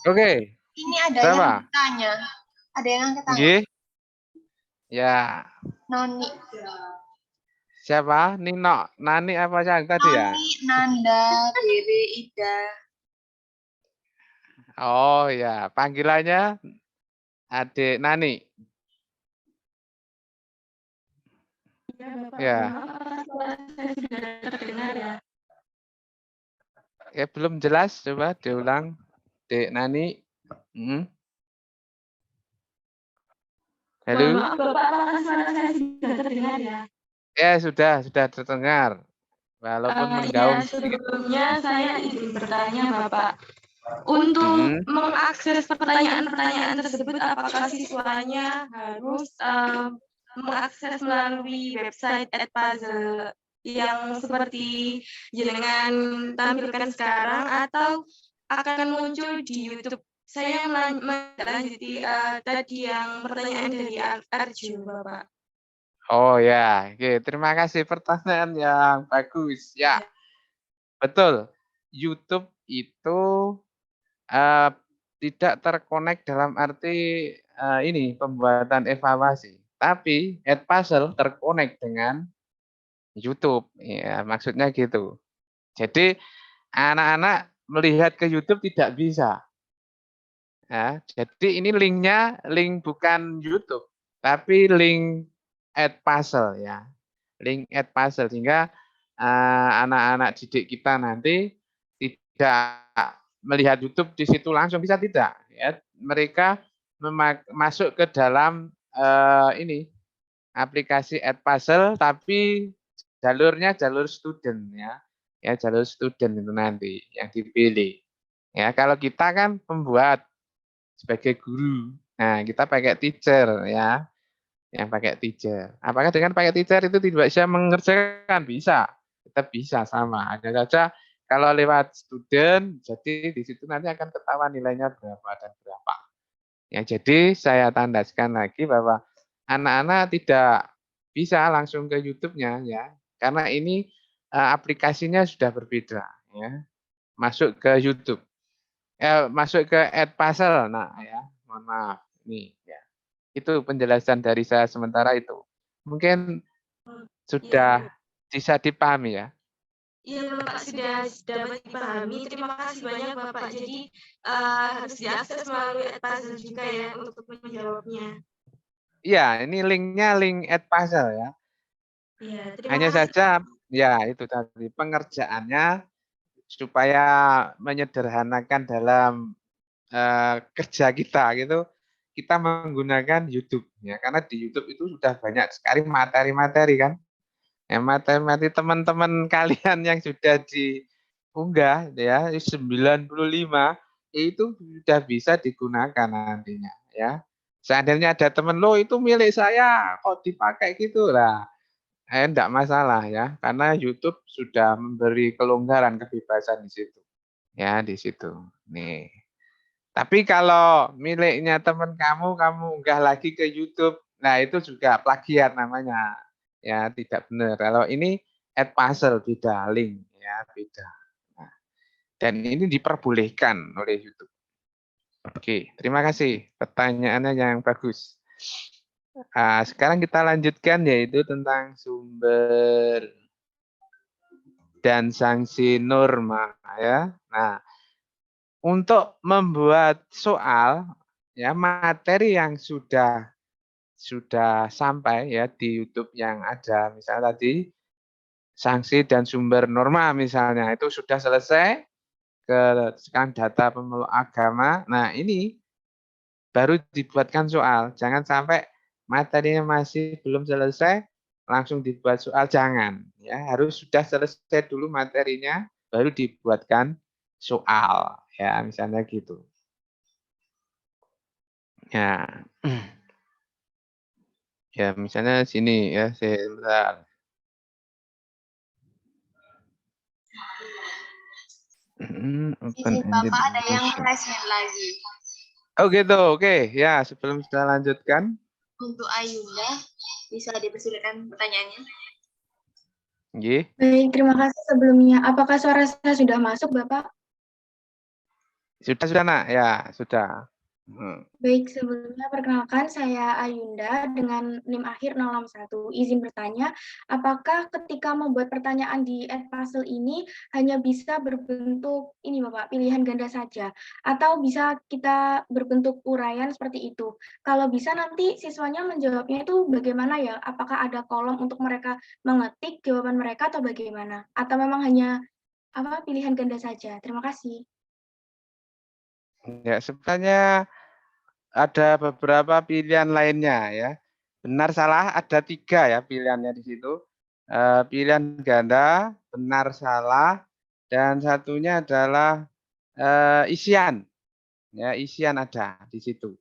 Oke, Ini ada siapa? yang bertanya. Ada yang angkat tangan. Nggih. Ya, Noni. siapa? Nino, Nani apa yang tadi ya? Noni, Nanda, Dere, Ida. Oh ya, panggilannya Adik Nani. Ya. Ya, belum jelas, coba diulang. Dek Nani. Halo. Maaf Bapak, apakah suara saya sudah terdengar ya? Ya, sudah terdengar. Walaupun menggaung Ya, sedikit. sebelumnya saya izin bertanya Bapak. Untuk mengakses pertanyaan-pertanyaan tersebut, apakah siswanya harus mengakses melalui website @puzzle yang seperti jenengan tampilkan sekarang atau akan muncul di YouTube? Saya melanjuti tadi yang pertanyaan dari Arju, Bapak. Oh ya, oke. Terima kasih pertanyaan yang bagus. Ya, betul. YouTube itu tidak terkonek dalam arti ini pembuatan evaluasi, tapi Edpuzzle terkonek dengan YouTube. Ya, maksudnya gitu. Jadi anak-anak melihat ke YouTube tidak bisa. Ya, jadi ini linknya link bukan YouTube, tapi link Edpuzzle ya. Link Edpuzzle sehingga anak-anak didik kita nanti tidak melihat YouTube di situ langsung, bisa tidak ya. Mereka masuk ke dalam ini aplikasi Edpuzzle tapi jalurnya jalur student ya. Ya, jalur student itu nanti yang dipilih. Ya, kalau kita kan pembuat sebagai guru. Nah, kita pakai teacher ya. Yang pakai teacher. Apakah dengan pakai teacher itu tidak bisa mengerjakan? Bisa. Tetap bisa sama. Hanya saja kalau lewat student, jadi di situ nanti akan ketahuan nilainya berapa dan berapa. Ya, jadi saya tandaskan lagi bahwa anak-anak tidak bisa langsung ke YouTube-nya ya. Karena ini aplikasinya sudah berbeda ya. Masuk ke YouTube. Masuk ke Edpuzzle. Nah, ya. Mohon maaf. Ini ya. Itu penjelasan dari saya sementara itu. Mungkin sudah bisa dipahami ya. Iya Bapak, sudah dapat dipahami. Terima kasih banyak Bapak. Jadi harus diakses melalui Edpuzzle juga ya untuk menjawabnya. Iya, ini linknya link Edpuzzle ya. Iya, Hanya saja ya itu tadi pengerjaannya supaya menyederhanakan dalam kerja kita gitu. Kita menggunakan YouTube ya, karena di YouTube itu sudah banyak sekali materi-materi kan. Ya, materi-materi teman-teman kalian yang sudah unggah ya 95 itu sudah bisa digunakan nantinya ya. Seandainya ada temen lo itu milik saya kok dipakai gitu lah. Enggak masalah ya, karena YouTube sudah memberi kelonggaran kebebasan di situ. Ya, di situ. Nih. Tapi kalau miliknya teman kamu unggah lagi ke YouTube, nah itu juga plagiat namanya. Ya, tidak benar. Kalau ini add puzzle beda link ya, beda. Nah, dan ini diperbolehkan oleh YouTube. Oke, terima kasih pertanyaannya yang bagus. Sekarang kita lanjutkan yaitu tentang sumber dan sanksi norma ya. Nah, untuk membuat soal ya materi yang sudah sampai ya di YouTube yang ada misalnya tadi sanksi dan sumber norma misalnya itu sudah selesai ke sekarang data pemeluk agama. Nah, ini baru dibuatkan soal. Jangan sampai materinya masih belum selesai langsung dibuat soal, jangan ya, harus sudah selesai dulu materinya baru dibuatkan soal ya, misalnya gitu. Ya. Ya, misalnya sini ya, sebentar. Izin Bapak ada yang raise hand lagi. Oh gitu, oke. Ya, sebelum kita lanjutkan. Untuk Ayunda, bisa dipersilakan pertanyaannya. Nggih. Baik, terima kasih sebelumnya. Apakah suara saya sudah masuk, Bapak? Sudah, Nak. Ya, sudah. Baik, sebelumnya perkenalkan saya Ayunda dengan NIM akhir 061. Izin bertanya, apakah ketika membuat pertanyaan di Edpuzzle ini hanya bisa berbentuk ini Bapak, pilihan ganda saja atau bisa kita berbentuk uraian seperti itu? Kalau bisa nanti siswanya menjawabnya itu bagaimana ya? Apakah ada kolom untuk mereka mengetik jawaban mereka atau bagaimana? Atau memang hanya pilihan ganda saja? Terima kasih. Ya, sebenarnya ada beberapa pilihan lainnya ya. Benar salah ada 3 ya pilihannya di situ. Pilihan ganda, benar salah, dan satunya adalah isian. Ya, isian ada di situ.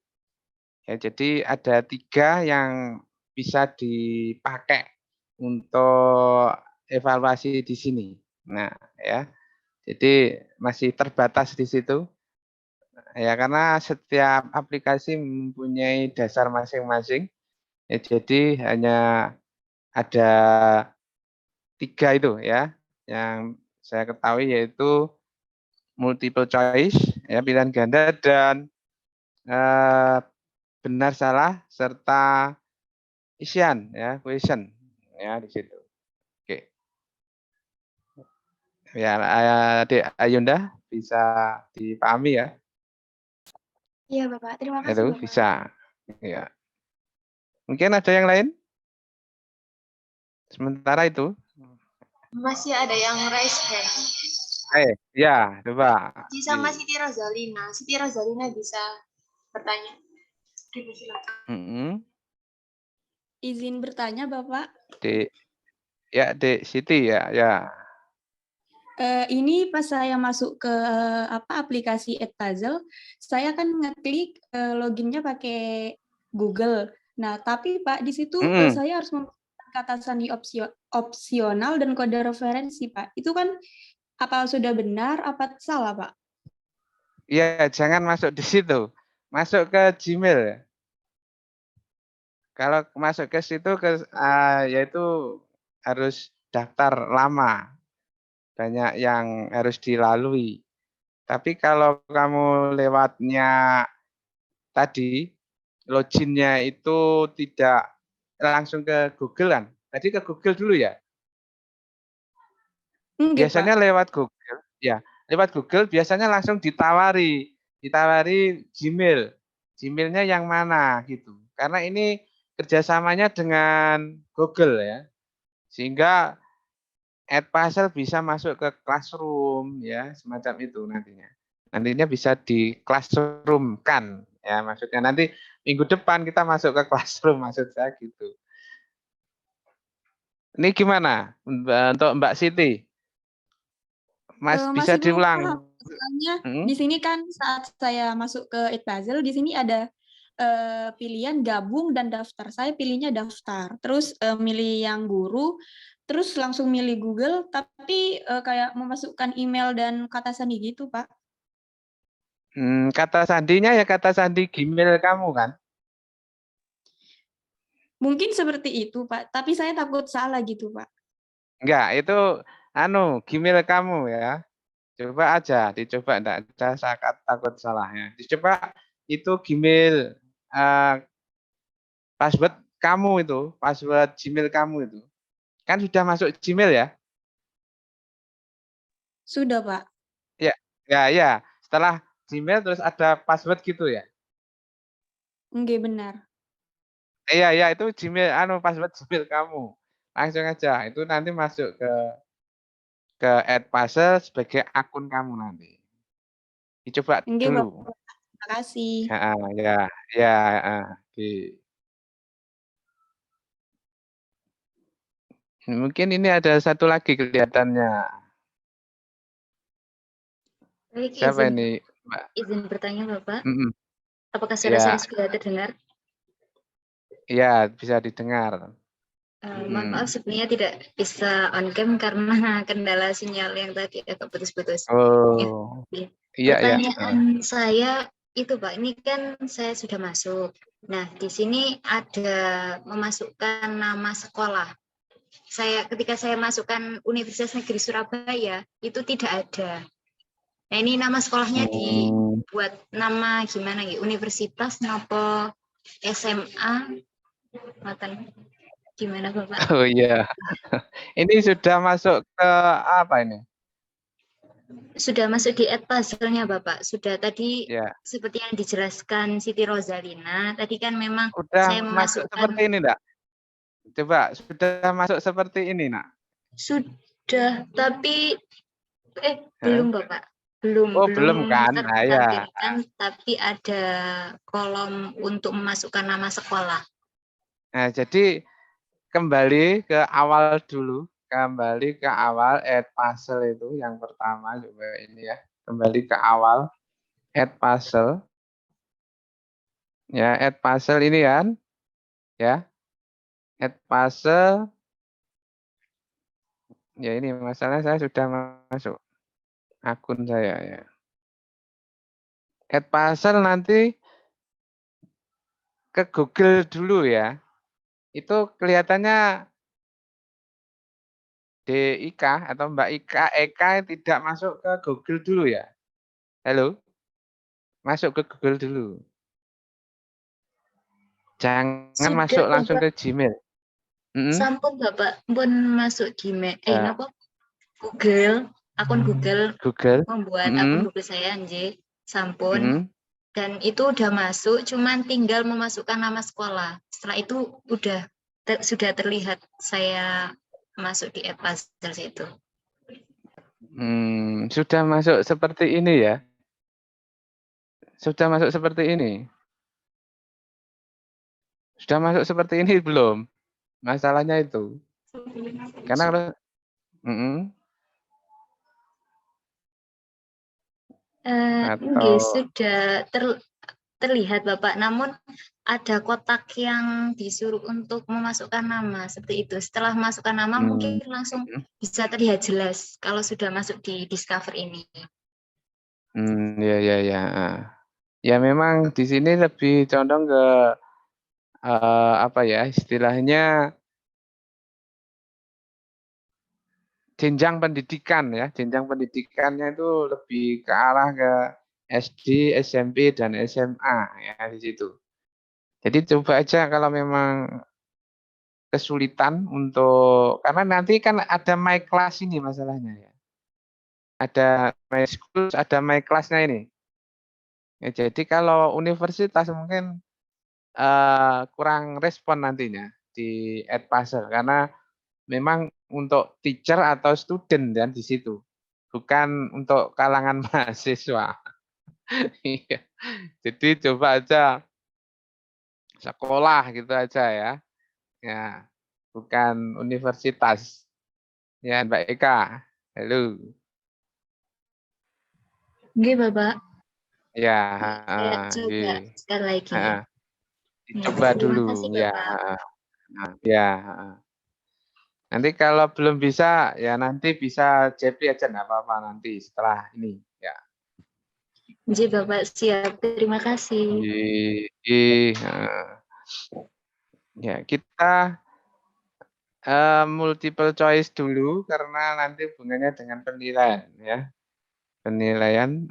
Ya, jadi ada 3 yang bisa dipakai untuk evaluasi di sini. Nah, ya. Jadi masih terbatas di situ. Ya, karena setiap aplikasi mempunyai dasar masing-masing. Ya, jadi hanya ada 3 itu ya, yang saya ketahui yaitu multiple choice, ya pilihan ganda dan benar salah serta isian ya, question ya di situ. Oke. Ya, Adik Ayunda bisa dipahami ya. Iya, Bapak. Terima kasih, Itu Bapak. bisa. Ya. Mungkin ada yang lain? Sementara itu. Masih ada yang raise hand. Ya, coba. Sama Siti Rozalina. Siti Rozalina bisa bertanya. Izin bertanya, Bapak. Dek Siti ya, ya. Ini pas saya masuk ke aplikasi Edpuzzle, saya kan ngeklik loginnya pakai Google. Nah, tapi Pak di situ saya harus memilih kata sandi opsional dan kode referensi, Pak. Itu kan apa sudah benar, apa salah, Pak? Iya, jangan masuk di situ. Masuk ke Gmail. Kalau masuk ke situ yaitu harus daftar lama. Banyak yang harus dilalui. Tapi kalau kamu lewatnya tadi, loginnya itu tidak langsung ke Google kan? Tadi ke Google dulu ya? Biasanya lewat Google, ya. Lewat Google biasanya langsung ditawari Gmail. Gmail-nya yang mana gitu. Karena ini kerjasamanya dengan Google ya. Sehingga Edpuzzle bisa masuk ke Classroom ya, semacam itu nantinya. Nantinya bisa di Classroom-kan ya, maksudnya nanti minggu depan kita masuk ke Classroom maksud saya gitu. Ini gimana untuk Mbak Siti? Mas bisa masih belum diulang. paham. Soalnya Hmm? di sini kan saat saya masuk ke Edpuzzle, di sini ada pilihan gabung dan daftar. Saya pilihnya daftar. Terus milih yang guru, terus langsung milih Google, tapi kayak memasukkan email dan kata sandi gitu, Pak. Kata sandinya ya kata sandi Gmail kamu kan? Mungkin seperti itu, Pak. Tapi saya takut salah gitu, Pak. Enggak, itu Gmail kamu ya. Coba aja, dicoba enggak ada takut salahnya. Dicoba itu Gmail password kamu itu, password Gmail kamu itu. Kan sudah masuk Gmail ya? Sudah, Pak. Ya, ya. Setelah Gmail terus ada password gitu ya? Enggak benar. Iya, itu Gmail, password Gmail kamu. Langsung aja, itu nanti masuk ke Edpuzzle sebagai akun kamu nanti. Dicoba Enggak, dulu. Bapak. Terima kasih. Ya, oke. Mungkin ini ada satu lagi kelihatannya. Baik, Siapa ini, Mbak? izin bertanya Bapak, Mm-mm. apakah suara saya Ya, sudah terdengar? ya bisa didengar. Mohon maaf sebenarnya tidak bisa on cam karena kendala sinyal yang tadi agak putus-putus. Oh, iya. Pertanyaan saya itu Pak, ini kan saya sudah masuk. Nah, di sini ada memasukkan nama sekolah. Ketika saya masukkan Universitas Negeri Surabaya, itu tidak ada. Nah, ini nama sekolahnya dibuat nama gimana ya? Universitas apa SMA? Gimana Bapak? Oh iya. Ini sudah masuk ke apa ini? Sudah masuk di Edpuzzle-nya Bapak. Sudah tadi Ya. seperti yang dijelaskan Siti Rosalina. Tadi kan memang Udah saya masuk memasukkan. seperti ini enggak? Coba, sudah masuk seperti ini, Nak? Sudah, tapi belum Bapak. Belum kan? Nah, ya. tertampilkan, tapi ada kolom untuk memasukkan nama sekolah. Nah, jadi kembali ke awal dulu. Kembali ke awal Edpuzzle itu yang pertama coba ini ya. Kembali ke awal Edpuzzle. Ya, Edpuzzle ini kan. Ya. Edpuzzle. Ya ini masalahnya saya sudah masuk akun saya ya. Edpuzzle nanti ke Google dulu ya. Itu kelihatannya DIK atau Mbak Eka tidak masuk ke Google dulu ya. Halo? Masuk ke Google dulu. Jangan masuk langsung ke Gmail. Sampun Bapak pun masuk Gmail. Napa? Akun Google. Membuat akun Google saya sampun. Dan itu udah masuk, cuman tinggal memasukkan nama sekolah. Setelah itu sudah terlihat saya masuk di Edpuzzle itu. Sudah masuk seperti ini ya? Sudah masuk seperti ini? Sudah masuk seperti ini belum? Masalahnya itu. Karena kalau sudah terlihat Bapak, namun ada kotak yang disuruh untuk memasukkan nama seperti itu. Setelah masukkan nama mungkin langsung bisa terlihat jelas kalau sudah masuk di Discover ini. Ya. Ya memang di sini lebih condong ke apa ya istilahnya jenjang pendidikan ya. Jenjang pendidikannya itu lebih ke arah ke SD, SMP dan SMA ya di situ. Jadi coba aja kalau memang kesulitan untuk karena nanti kan ada My Class ini masalahnya ya. Ada My School, ada My Class-nya ini. Ya, jadi kalau universitas mungkin kurang respon nantinya di Edpuzzle karena memang untuk teacher atau student dan di situ. Bukan untuk kalangan mahasiswa. Iya. Jadi coba aja sekolah gitu aja ya. Ya, bukan universitas. Ya, Mbak Eka. Halo. Nggih, Bapak. Ya, Saya coba nggih. sekali lagi. Heeh. Ya, Dicoba terima dulu kasih, ya. Bapak. Nah, ya. Nanti kalau belum bisa ya nanti bisa JP aja nggak apa-apa nanti setelah ini ya. Nggih, Bapak, siap. Terima kasih. Ya kita multiple choice dulu karena nanti hubungannya dengan penilaian ya. Penilaian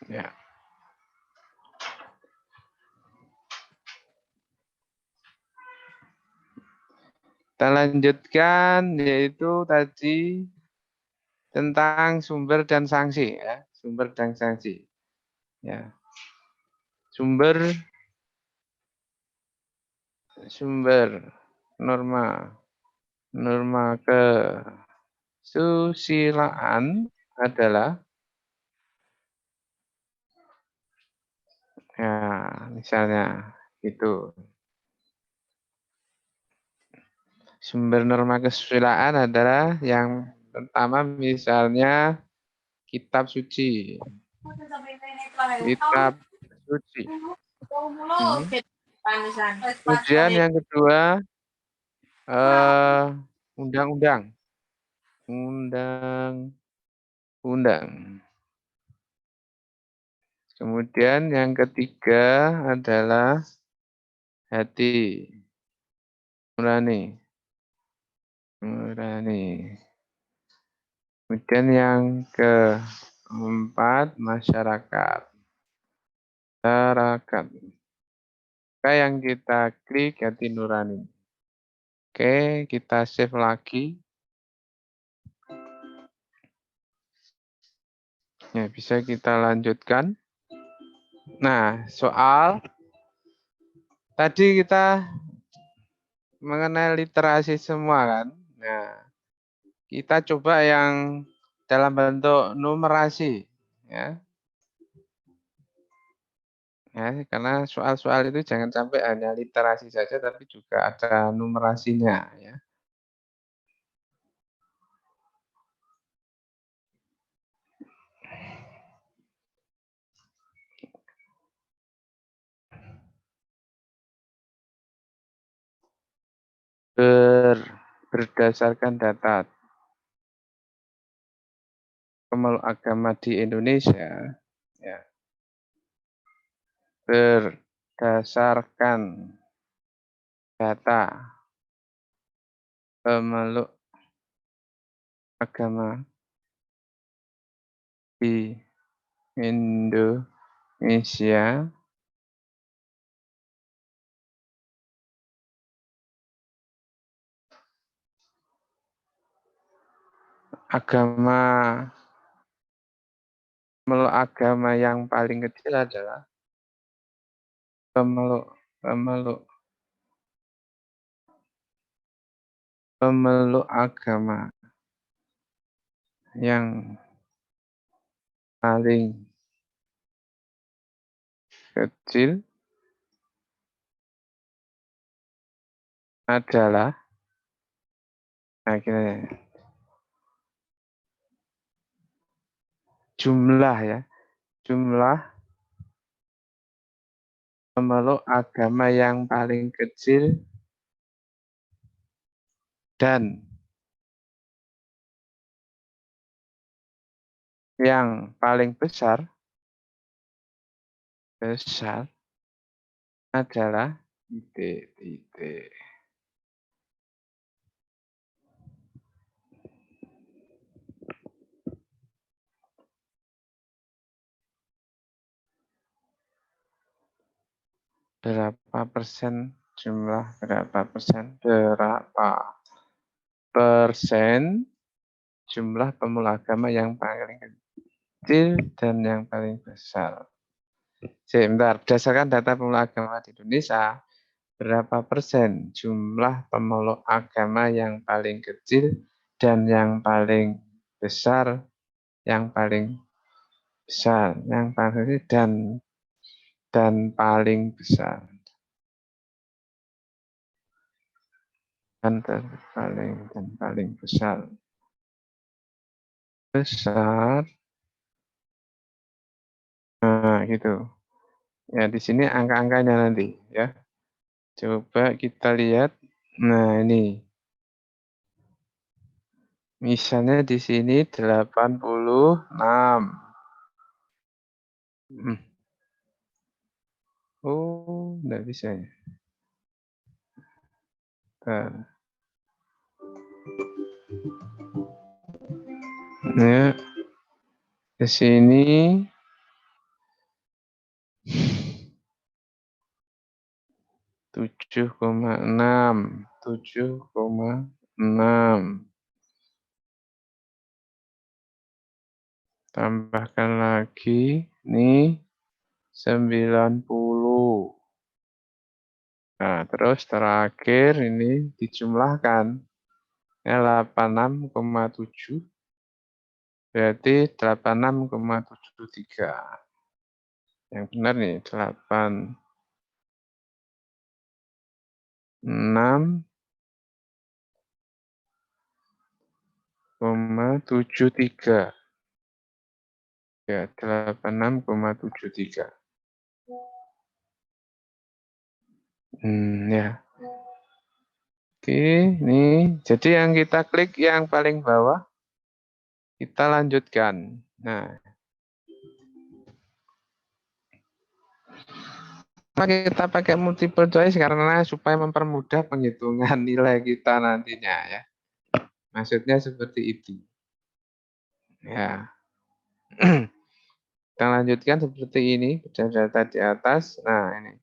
ya. Kita lanjutkan yaitu tadi tentang sumber dan sanksi ya, sumber dan sanksi. Ya. Sumber norma kesusilaan adalah ya misalnya itu sumber norma kesusilaan adalah yang pertama misalnya kitab suci. Kitab suci. Kemudian yang kedua undang-undang. Undang-undang. Kemudian yang ketiga adalah hati nurani. Kemudian yang keempat masyarakat. Maka yang kita klik hati nurani. Oke, kita save lagi. Ya, bisa kita lanjutkan. Nah, soal tadi kita mengenai literasi semua kan. Nah, kita coba yang dalam bentuk numerasi ya. Ya, karena soal-soal itu jangan sampai hanya literasi saja tapi juga ada numerasinya ya. Berdasarkan data pemeluk agama di Indonesia ya. Berdasarkan data pemeluk agama di Indonesia pemeluk agama yang paling kecil adalah pemeluk agama yang paling kecil adalah akhirnya jumlah ya, jumlah pemeluk agama yang paling kecil dan yang paling besar adalah titik. Berapa persen jumlah berapa persen jumlah pemeluk agama yang paling kecil dan yang paling besar. Sebentar, berdasarkan data pemeluk agama di Indonesia, berapa persen jumlah pemeluk agama yang paling kecil dan yang paling besar, yang paling besar, yang paling kecil dan paling besar. Dan paling besar. besar. Nah, gitu. Ya, di sini angka-angkanya nanti ya. Coba kita lihat. Nah, ini. Misalnya di sini 86. Oh, enggak bisa ya. Bentar. Ya, ke sini 7,6. 7,6. Tambahkan lagi, nih 90. Nah, terus terakhir ini dijumlahkan. Ya, 86,7. Berarti 86,73. Yang benar nih, 86,73. Ya, 86,73. Ya. Oke, nih. Jadi yang kita klik yang paling bawah, kita lanjutkan. Nah, kita pakai multiple choice karena supaya mempermudah penghitungan nilai kita nantinya ya. Maksudnya seperti itu. Ya. Kita lanjutkan seperti ini, data di atas. Nah, ini.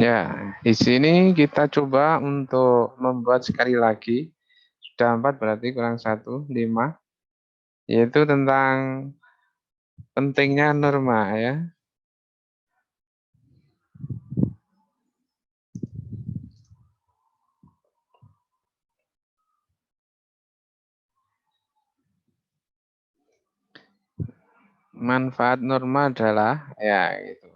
Ya, di sini kita coba untuk membuat sekali lagi. Sudah 4 berarti kurang 1, 5. Yaitu tentang pentingnya norma ya. Manfaat norma adalah ya gitu.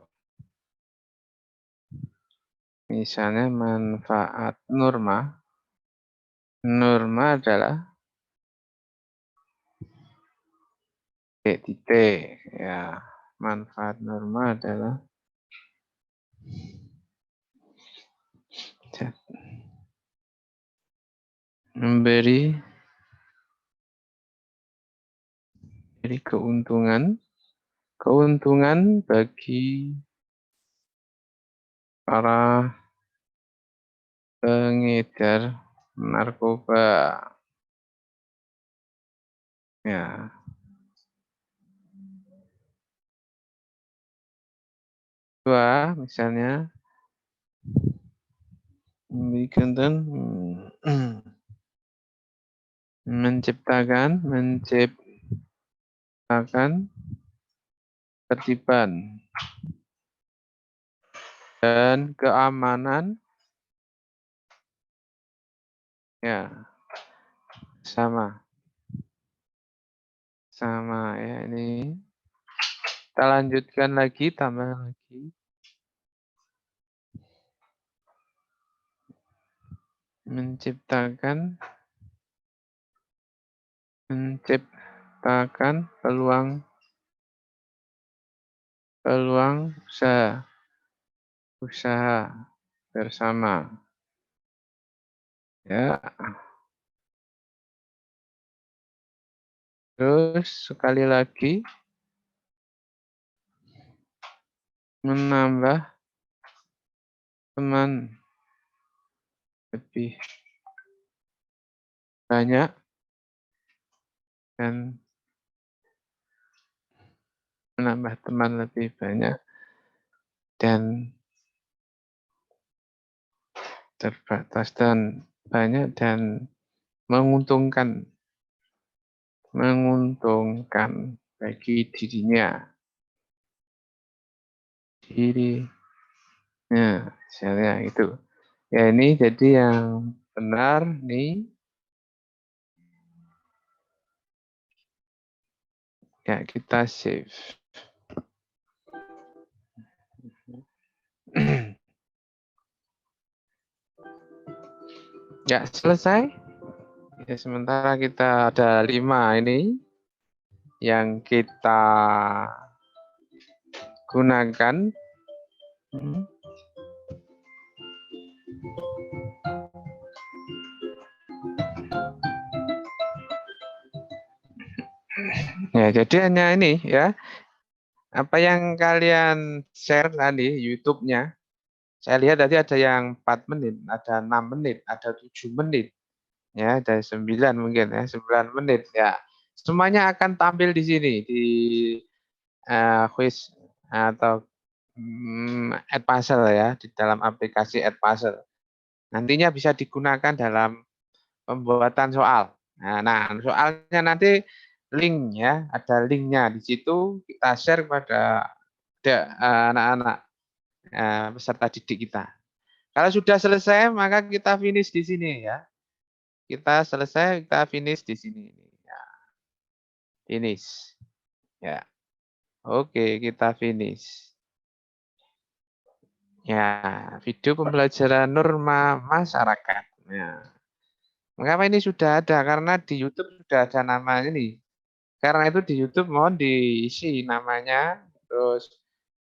Misalnya manfaat norma. Norma adalah titik ya. Manfaat norma adalah memberi keuntungan bagi para pengedar narkoba. Ya. Dua, misalnya menciptakan ketertiban dan keamanan ya sama ya ini kita lanjutkan lagi, tambah lagi menciptakan peluang usaha bersama. Ya. Terus sekali lagi menambah teman lebih banyak dan menambah teman lebih banyak dan terbatas dan banyak dan menguntungkan bagi dirinya, misalnya itu. Ya ini jadi yang benar nih. Ya kita save. Ya selesai. Ya, sementara kita ada 5 ini yang kita gunakan. Ya, jadi hanya ini ya. Apa yang kalian share tadi YouTube-nya. Saya lihat tadi ada yang 4 menit, ada 6 menit, ada 7 menit. Ya, ada 9 mungkin ya, 9 menit ya. Semuanya akan tampil di sini di quiz atau Edpuzzle ya, di dalam aplikasi Edpuzzle. Nantinya bisa digunakan dalam pembuatan soal. Nah, soalnya nanti link ya, ada linknya di situ kita share kepada anak-anak peserta didik kita. Kalau sudah selesai maka kita finish di sini ya. Kita selesai, kita finish di sini. Ya. Finish. Ya. Oke, kita finish. Ya, video pembelajaran norma masyarakat. Ya. Mengapa ini sudah ada? Karena di YouTube sudah ada nama ini. Karena itu di YouTube mohon diisi namanya, terus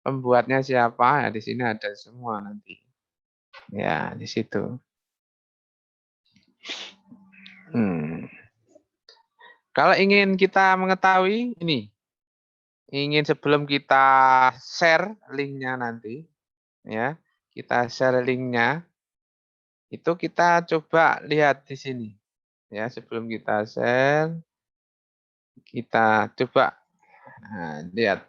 pembuatnya siapa, ya di sini ada semua nanti. Ya, di situ. Kalau ingin kita mengetahui ini, ingin sebelum kita share linknya nanti, ya, kita share linknya, itu kita coba lihat di sini, ya, sebelum kita share, kita coba lihat.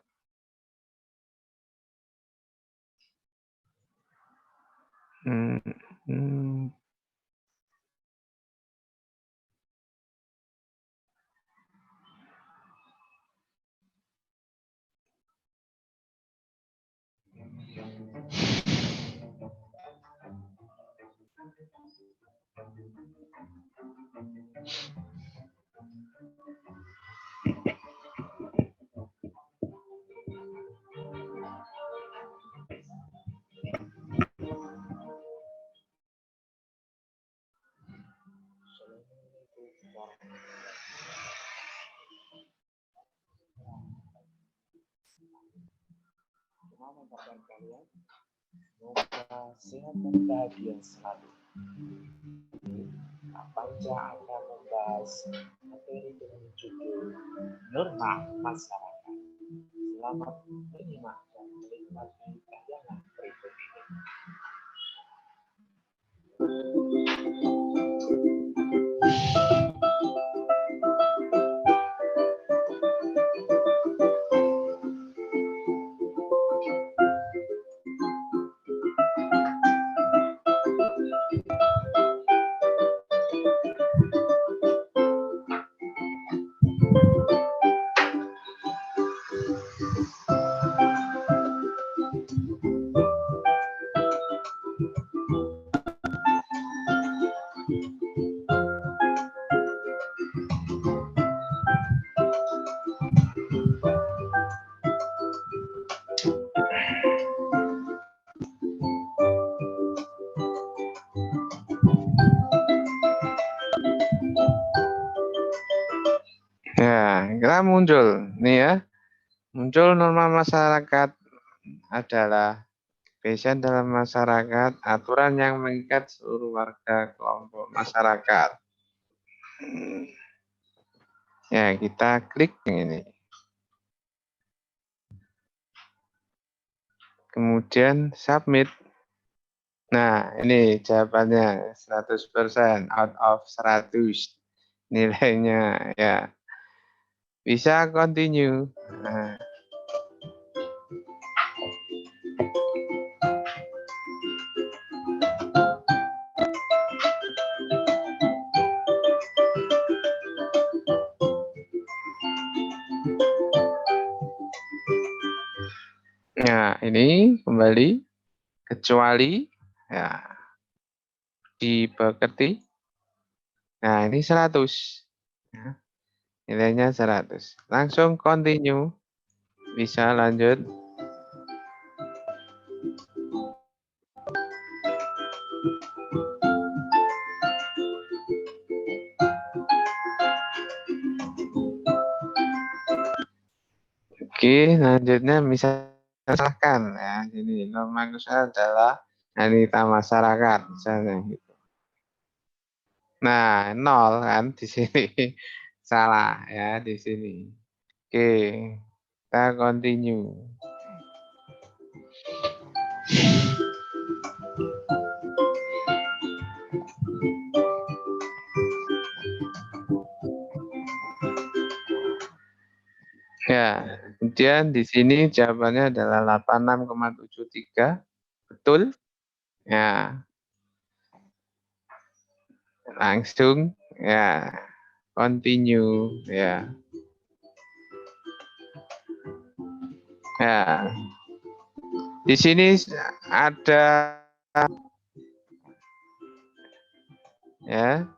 Mengucapkan kalian semoga sehat dan bahagia selalu. Panja akan membahas materi dengan judul norma masyarakat. Selamat menyimak dan menikmati tayangan berikut ini. Ya, kita muncul nih ya. Muncul norma masyarakat adalah fashion dalam masyarakat, aturan yang mengikat seluruh warga kelompok masyarakat. Ya, kita klik yang ini. Kemudian submit. Nah, ini jawabannya 100% out of 100 nilainya ya. Bisa continue. Nah. Nah, ini kembali kecuali ya dipekerti. Nah, ini 100. Ya, nilainya 100. Langsung continue. Bisa lanjut. Oke, selanjutnya misalkan ya, ini norma khususnya adalah wanita masyarakat misalnya gitu. Nah, 0 kan di sini. Salah ya di sini. Oke, kita continue. Ya, kemudian di sini jawabannya adalah 86,73. Betul? Ya. Langsung ya continue ya. Ya. Di sini ada ya.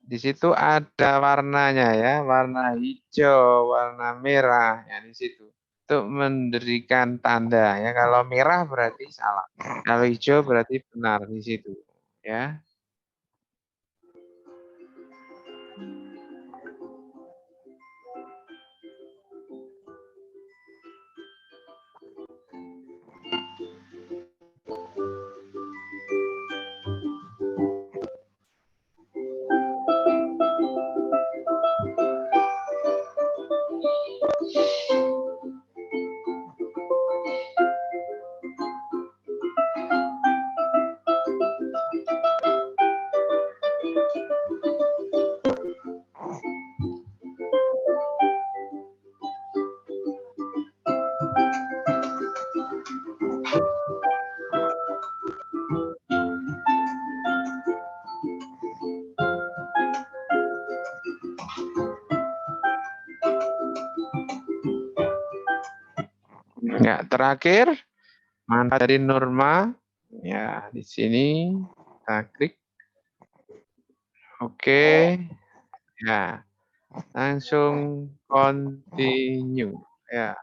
Di situ ada warnanya ya, warna hijau, warna merah ya di situ. Untuk memberikan tanda ya. Kalau merah berarti salah. Kalau hijau berarti benar di situ ya. Ya, terakhir manfaat dari norma ya di sini kita klik. Oke. Ya. Langsung continue ya.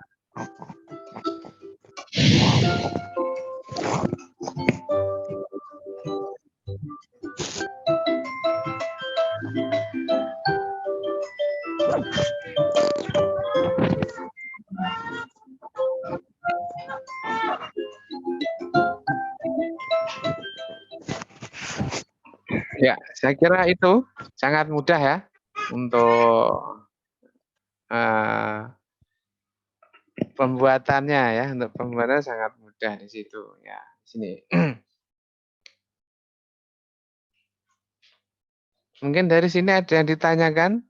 Ya, saya kira itu sangat mudah ya untuk pembuatannya ya. Untuk pembuatannya sangat mudah di situ ya. Sini. Mungkin dari sini ada yang ditanyakan?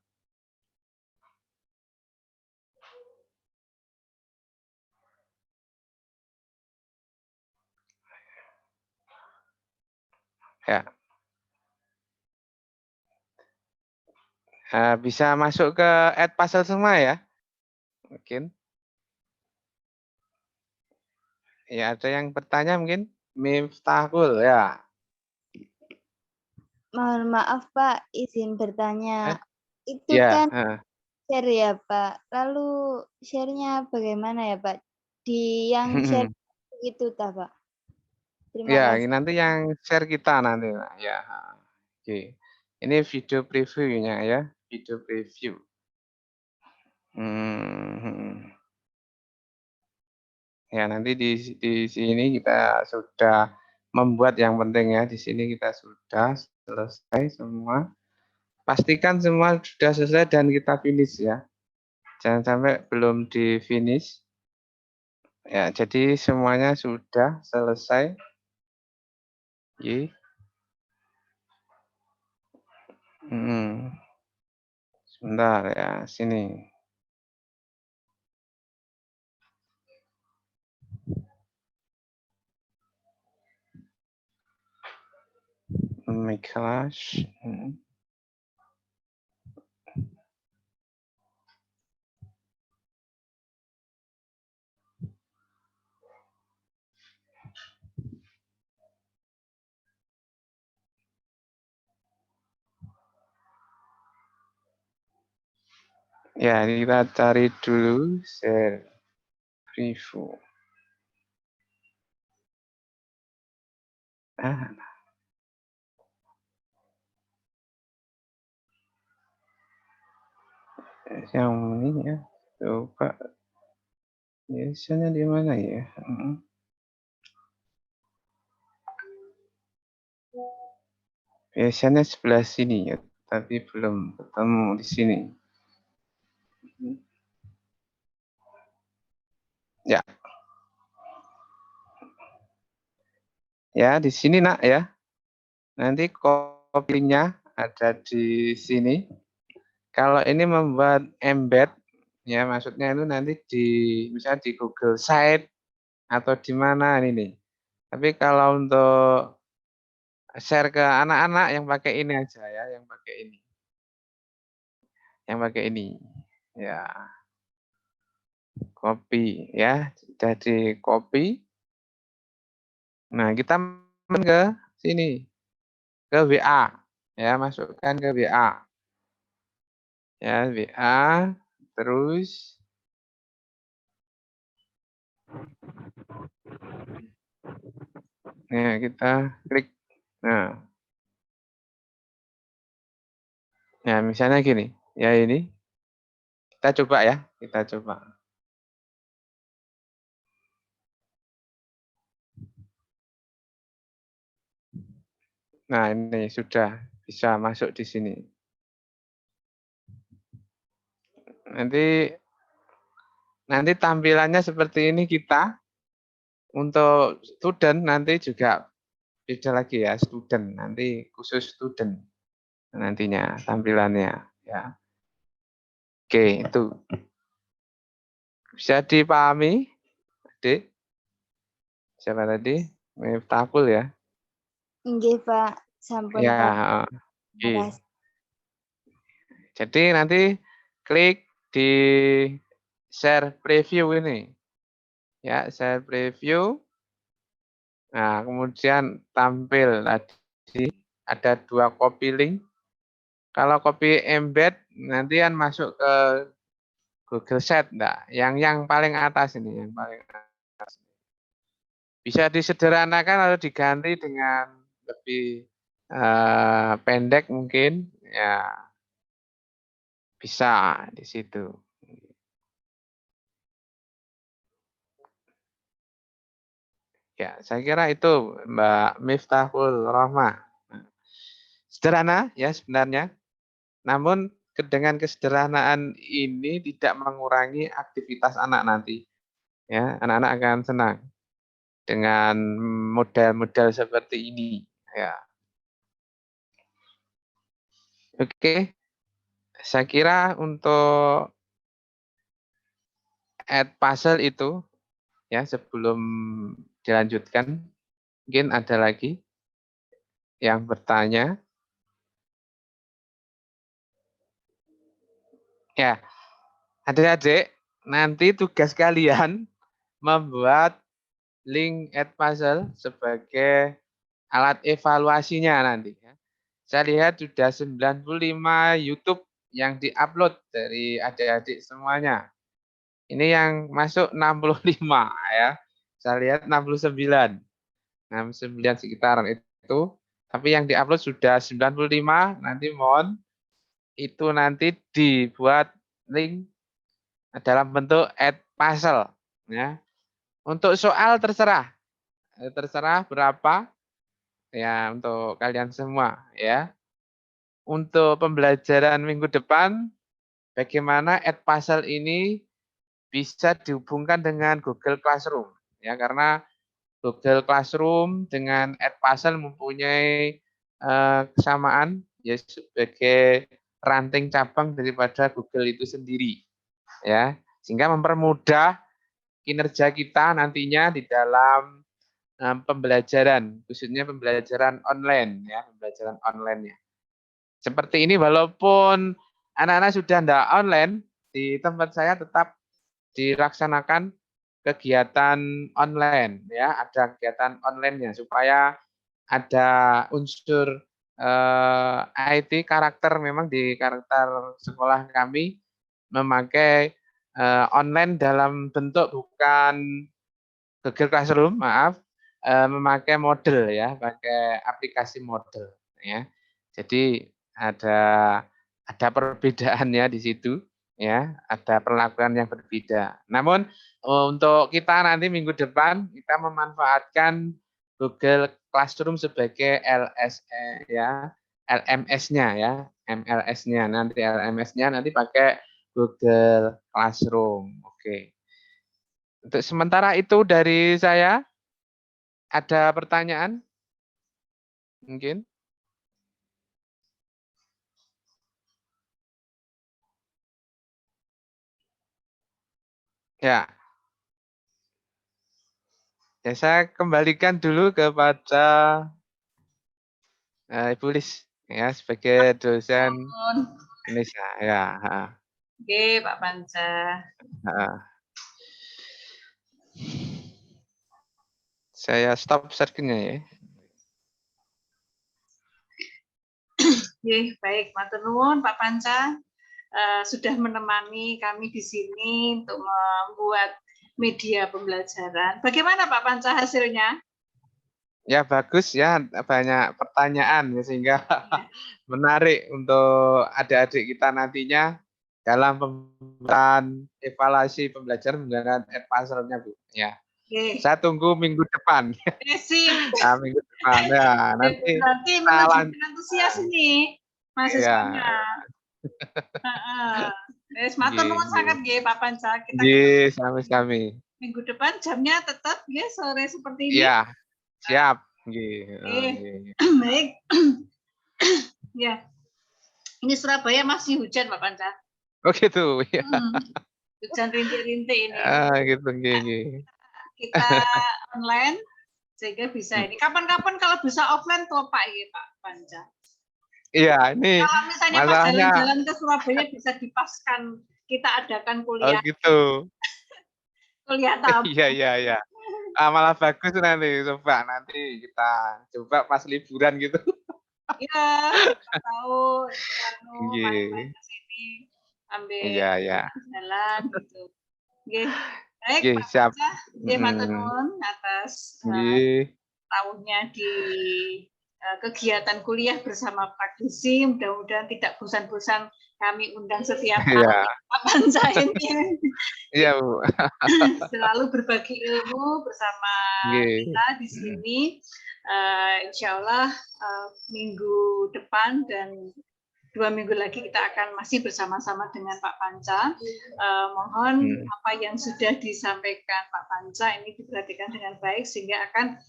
Ya. Bisa masuk ke add puzzle semua ya? Mungkin. Ya, ada yang bertanya mungkin? Miftahul ya. Mohon maaf Pak, izin bertanya. Itu Ya. kan share ya Pak. Lalu share-nya bagaimana ya Pak? Di yang share itu tak Pak? Terima Ya, kasih. nanti yang share kita nanti. Ya. Oke. Ini video previewnya ya, video preview. Ya, nanti di sini kita sudah membuat yang penting ya. Di sini kita sudah selesai semua. Pastikan semua sudah selesai dan kita finish ya. Jangan sampai belum di finish. Ya, jadi semuanya sudah selesai. Sebentar ya, sini. My class. Ya, kita cari dulu share preview. Yang ini ya, coba biasanya di mana ya? Biasanya sebelah sini ya, tapi belum ketemu di sini. Ya. Ya, di sini nak ya. Nanti kopinya ada di sini. Kalau ini membuat embed, ya maksudnya itu nanti di misalnya di Google Site atau di mana ini nih. Tapi kalau untuk share ke anak-anak yang pakai ini aja ya, yang pakai ini. Yang pakai ini. Ya. Copy ya, sudah di copy. Nah, kita ke sini. Ke WA. Ya, masukkan ke WA. Ya, WA terus ya kita klik. Nah. Ya, misalnya gini. Ya ini. Kita coba ya, kita coba. Nah, ini sudah bisa masuk di sini. Nanti tampilannya seperti ini kita. Untuk student nanti juga beda lagi ya, student. Nanti khusus student nantinya tampilannya ya. Oke, itu. Bisa dipahami, Adik? Siapa tadi? Miftahul ya? Nggih, Pak. Sampun, Ya, Pak. oke. Jadi nanti klik di share preview ini. Ya, share preview. Nah, kemudian tampil tadi ada 2 copy link. Kalau copy embed nanti kan masuk ke Google Sheet, enggak? Yang paling atas ini, yang paling atas. Bisa disederhanakan atau diganti dengan lebih pendek mungkin, ya bisa di situ. Ya, saya kira itu Mbak Miftahul Rahmah. Sederhana ya sebenarnya, namun dengan kesederhanaan ini tidak mengurangi aktivitas anak nanti. Ya, anak-anak akan senang dengan model-model seperti ini. Ya. Oke, saya kira untuk add puzzle itu ya sebelum dilanjutkan, mungkin ada lagi yang bertanya. Ya, adik-adik, nanti tugas kalian membuat link add puzzle sebagai alat evaluasinya nanti. Saya lihat sudah 95 YouTube yang diupload dari adik-adik semuanya. Ini yang masuk 65 ya. Saya lihat 69. 69 sekitaran itu. Tapi yang diupload sudah 95. Nanti mohon itu nanti dibuat link dalam bentuk Edpuzzle ya. Untuk soal terserah berapa ya untuk kalian semua ya. Untuk pembelajaran minggu depan bagaimana Edpuzzle ini bisa dihubungkan dengan Google Classroom ya, karena Google Classroom dengan Edpuzzle mempunyai kesamaan ya sebagai ranting cabang daripada Google itu sendiri ya, sehingga mempermudah kinerja kita nantinya di dalam pembelajaran, khususnya pembelajaran online ya, pembelajaran online ya. Seperti ini walaupun anak-anak sudah tidak online, di tempat saya tetap dilaksanakan kegiatan online ya, ada kegiatan online-nya supaya ada unsur IT karakter, memang di karakter sekolah kami memakai online dalam bentuk bukan Google Classroom, maaf, memakai model ya, pakai aplikasi model ya. Jadi ada perbedaannya di situ ya, ada perlakuan yang berbeda. Namun untuk kita nanti minggu depan kita memanfaatkan Google Classroom sebagai LSE ya, LMS-nya ya, MLS-nya nanti LMS-nya nanti pakai Google Classroom. Oke. Untuk sementara itu dari saya. Ada pertanyaan? Mungkin? Ya. Ya, saya kembalikan dulu kepada Ibu Lis ya, sebagai dosen Indonesia ya. Oke, Pak Panca. Saya stop share-nya ya. Oke, baik, matur nuwun Pak Panca sudah menemani kami di sini untuk membuat media pembelajaran. Bagaimana Pak Panca hasilnya? Ya bagus ya, banyak pertanyaan ya, sehingga menarik untuk adik-adik kita nantinya dalam pembuatan evaluasi pembelajaran menggunakan Edpuzzle-nya, Bu. Ya. Oke. Saya tunggu minggu depan. Nah, minggu depan ya. Nanti menunjukkan antusias ini mahasiswanya. Wes matur nuwun sangat nggih Pak Panca. Kita sami-sami. Minggu depan jamnya tetap nggih sore seperti ini. Iya. Siap. Baik. Ya. Ini Surabaya masih hujan Pak Panca. Oh gitu. Ya. Hujan rintik-rintik ini. Gitu. Kita online sehingga bisa ini. Kapan-kapan kalau bisa offline tuh Pak ini Pak Panca. Iya, ini kalau misalnya pas jalan-jalan ke Surabaya bisa dipaskan kita adakan kuliah. Oh gitu. Kuliah tamu. Iya. Malah bagus nanti, coba nanti kita coba pas liburan gitu. Iya, tahu main ke sini ambil jalan gitu. Oke. Baik, Pak siap. Matur nuwun atas tahunnya di kegiatan kuliah bersama praktisi. Mudah-mudahan tidak bosan-bosan kami undang setiap tahun Pak Panca ini. Iya, Bu. Selalu berbagi ilmu bersama kita di sini. Insya Allah minggu depan dan 2 minggu lagi kita akan masih bersama-sama dengan Pak Panca. Mohon apa yang sudah disampaikan Pak Panca ini diperhatikan dengan baik sehingga akan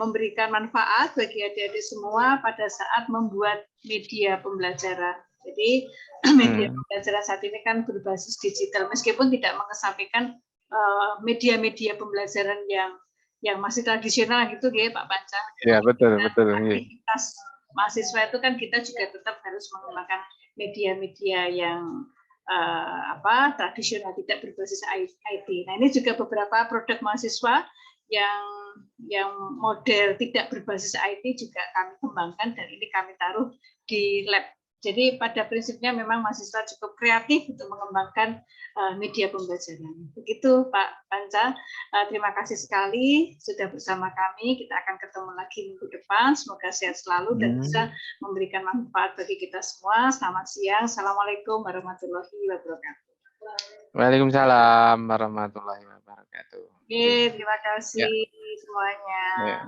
memberikan manfaat bagi adik-adik semua pada saat membuat media pembelajaran. Jadi media pembelajaran saat ini kan berbasis digital, meskipun tidak mengesampingkan media-media pembelajaran yang masih tradisional gitu ya Pak Panca. Iya, betul. Aktivitas mahasiswa itu kan kita juga tetap harus menggunakan media-media yang tradisional, tidak berbasis IT. Nah, ini juga beberapa produk mahasiswa yang model tidak berbasis IT juga kami kembangkan dan ini kami taruh di lab. Jadi pada prinsipnya memang mahasiswa cukup kreatif untuk mengembangkan media pembelajaran. Begitu Pak Panca. Terima kasih sekali sudah bersama kami. Kita akan ketemu lagi minggu depan. Semoga sehat selalu dan bisa memberikan manfaat bagi kita semua. Selamat siang. Assalamualaikum warahmatullahi wabarakatuh. Waalaikumsalam warahmatullahi wabarakatuh. Oke, terima kasih Ya. semuanya. Ya.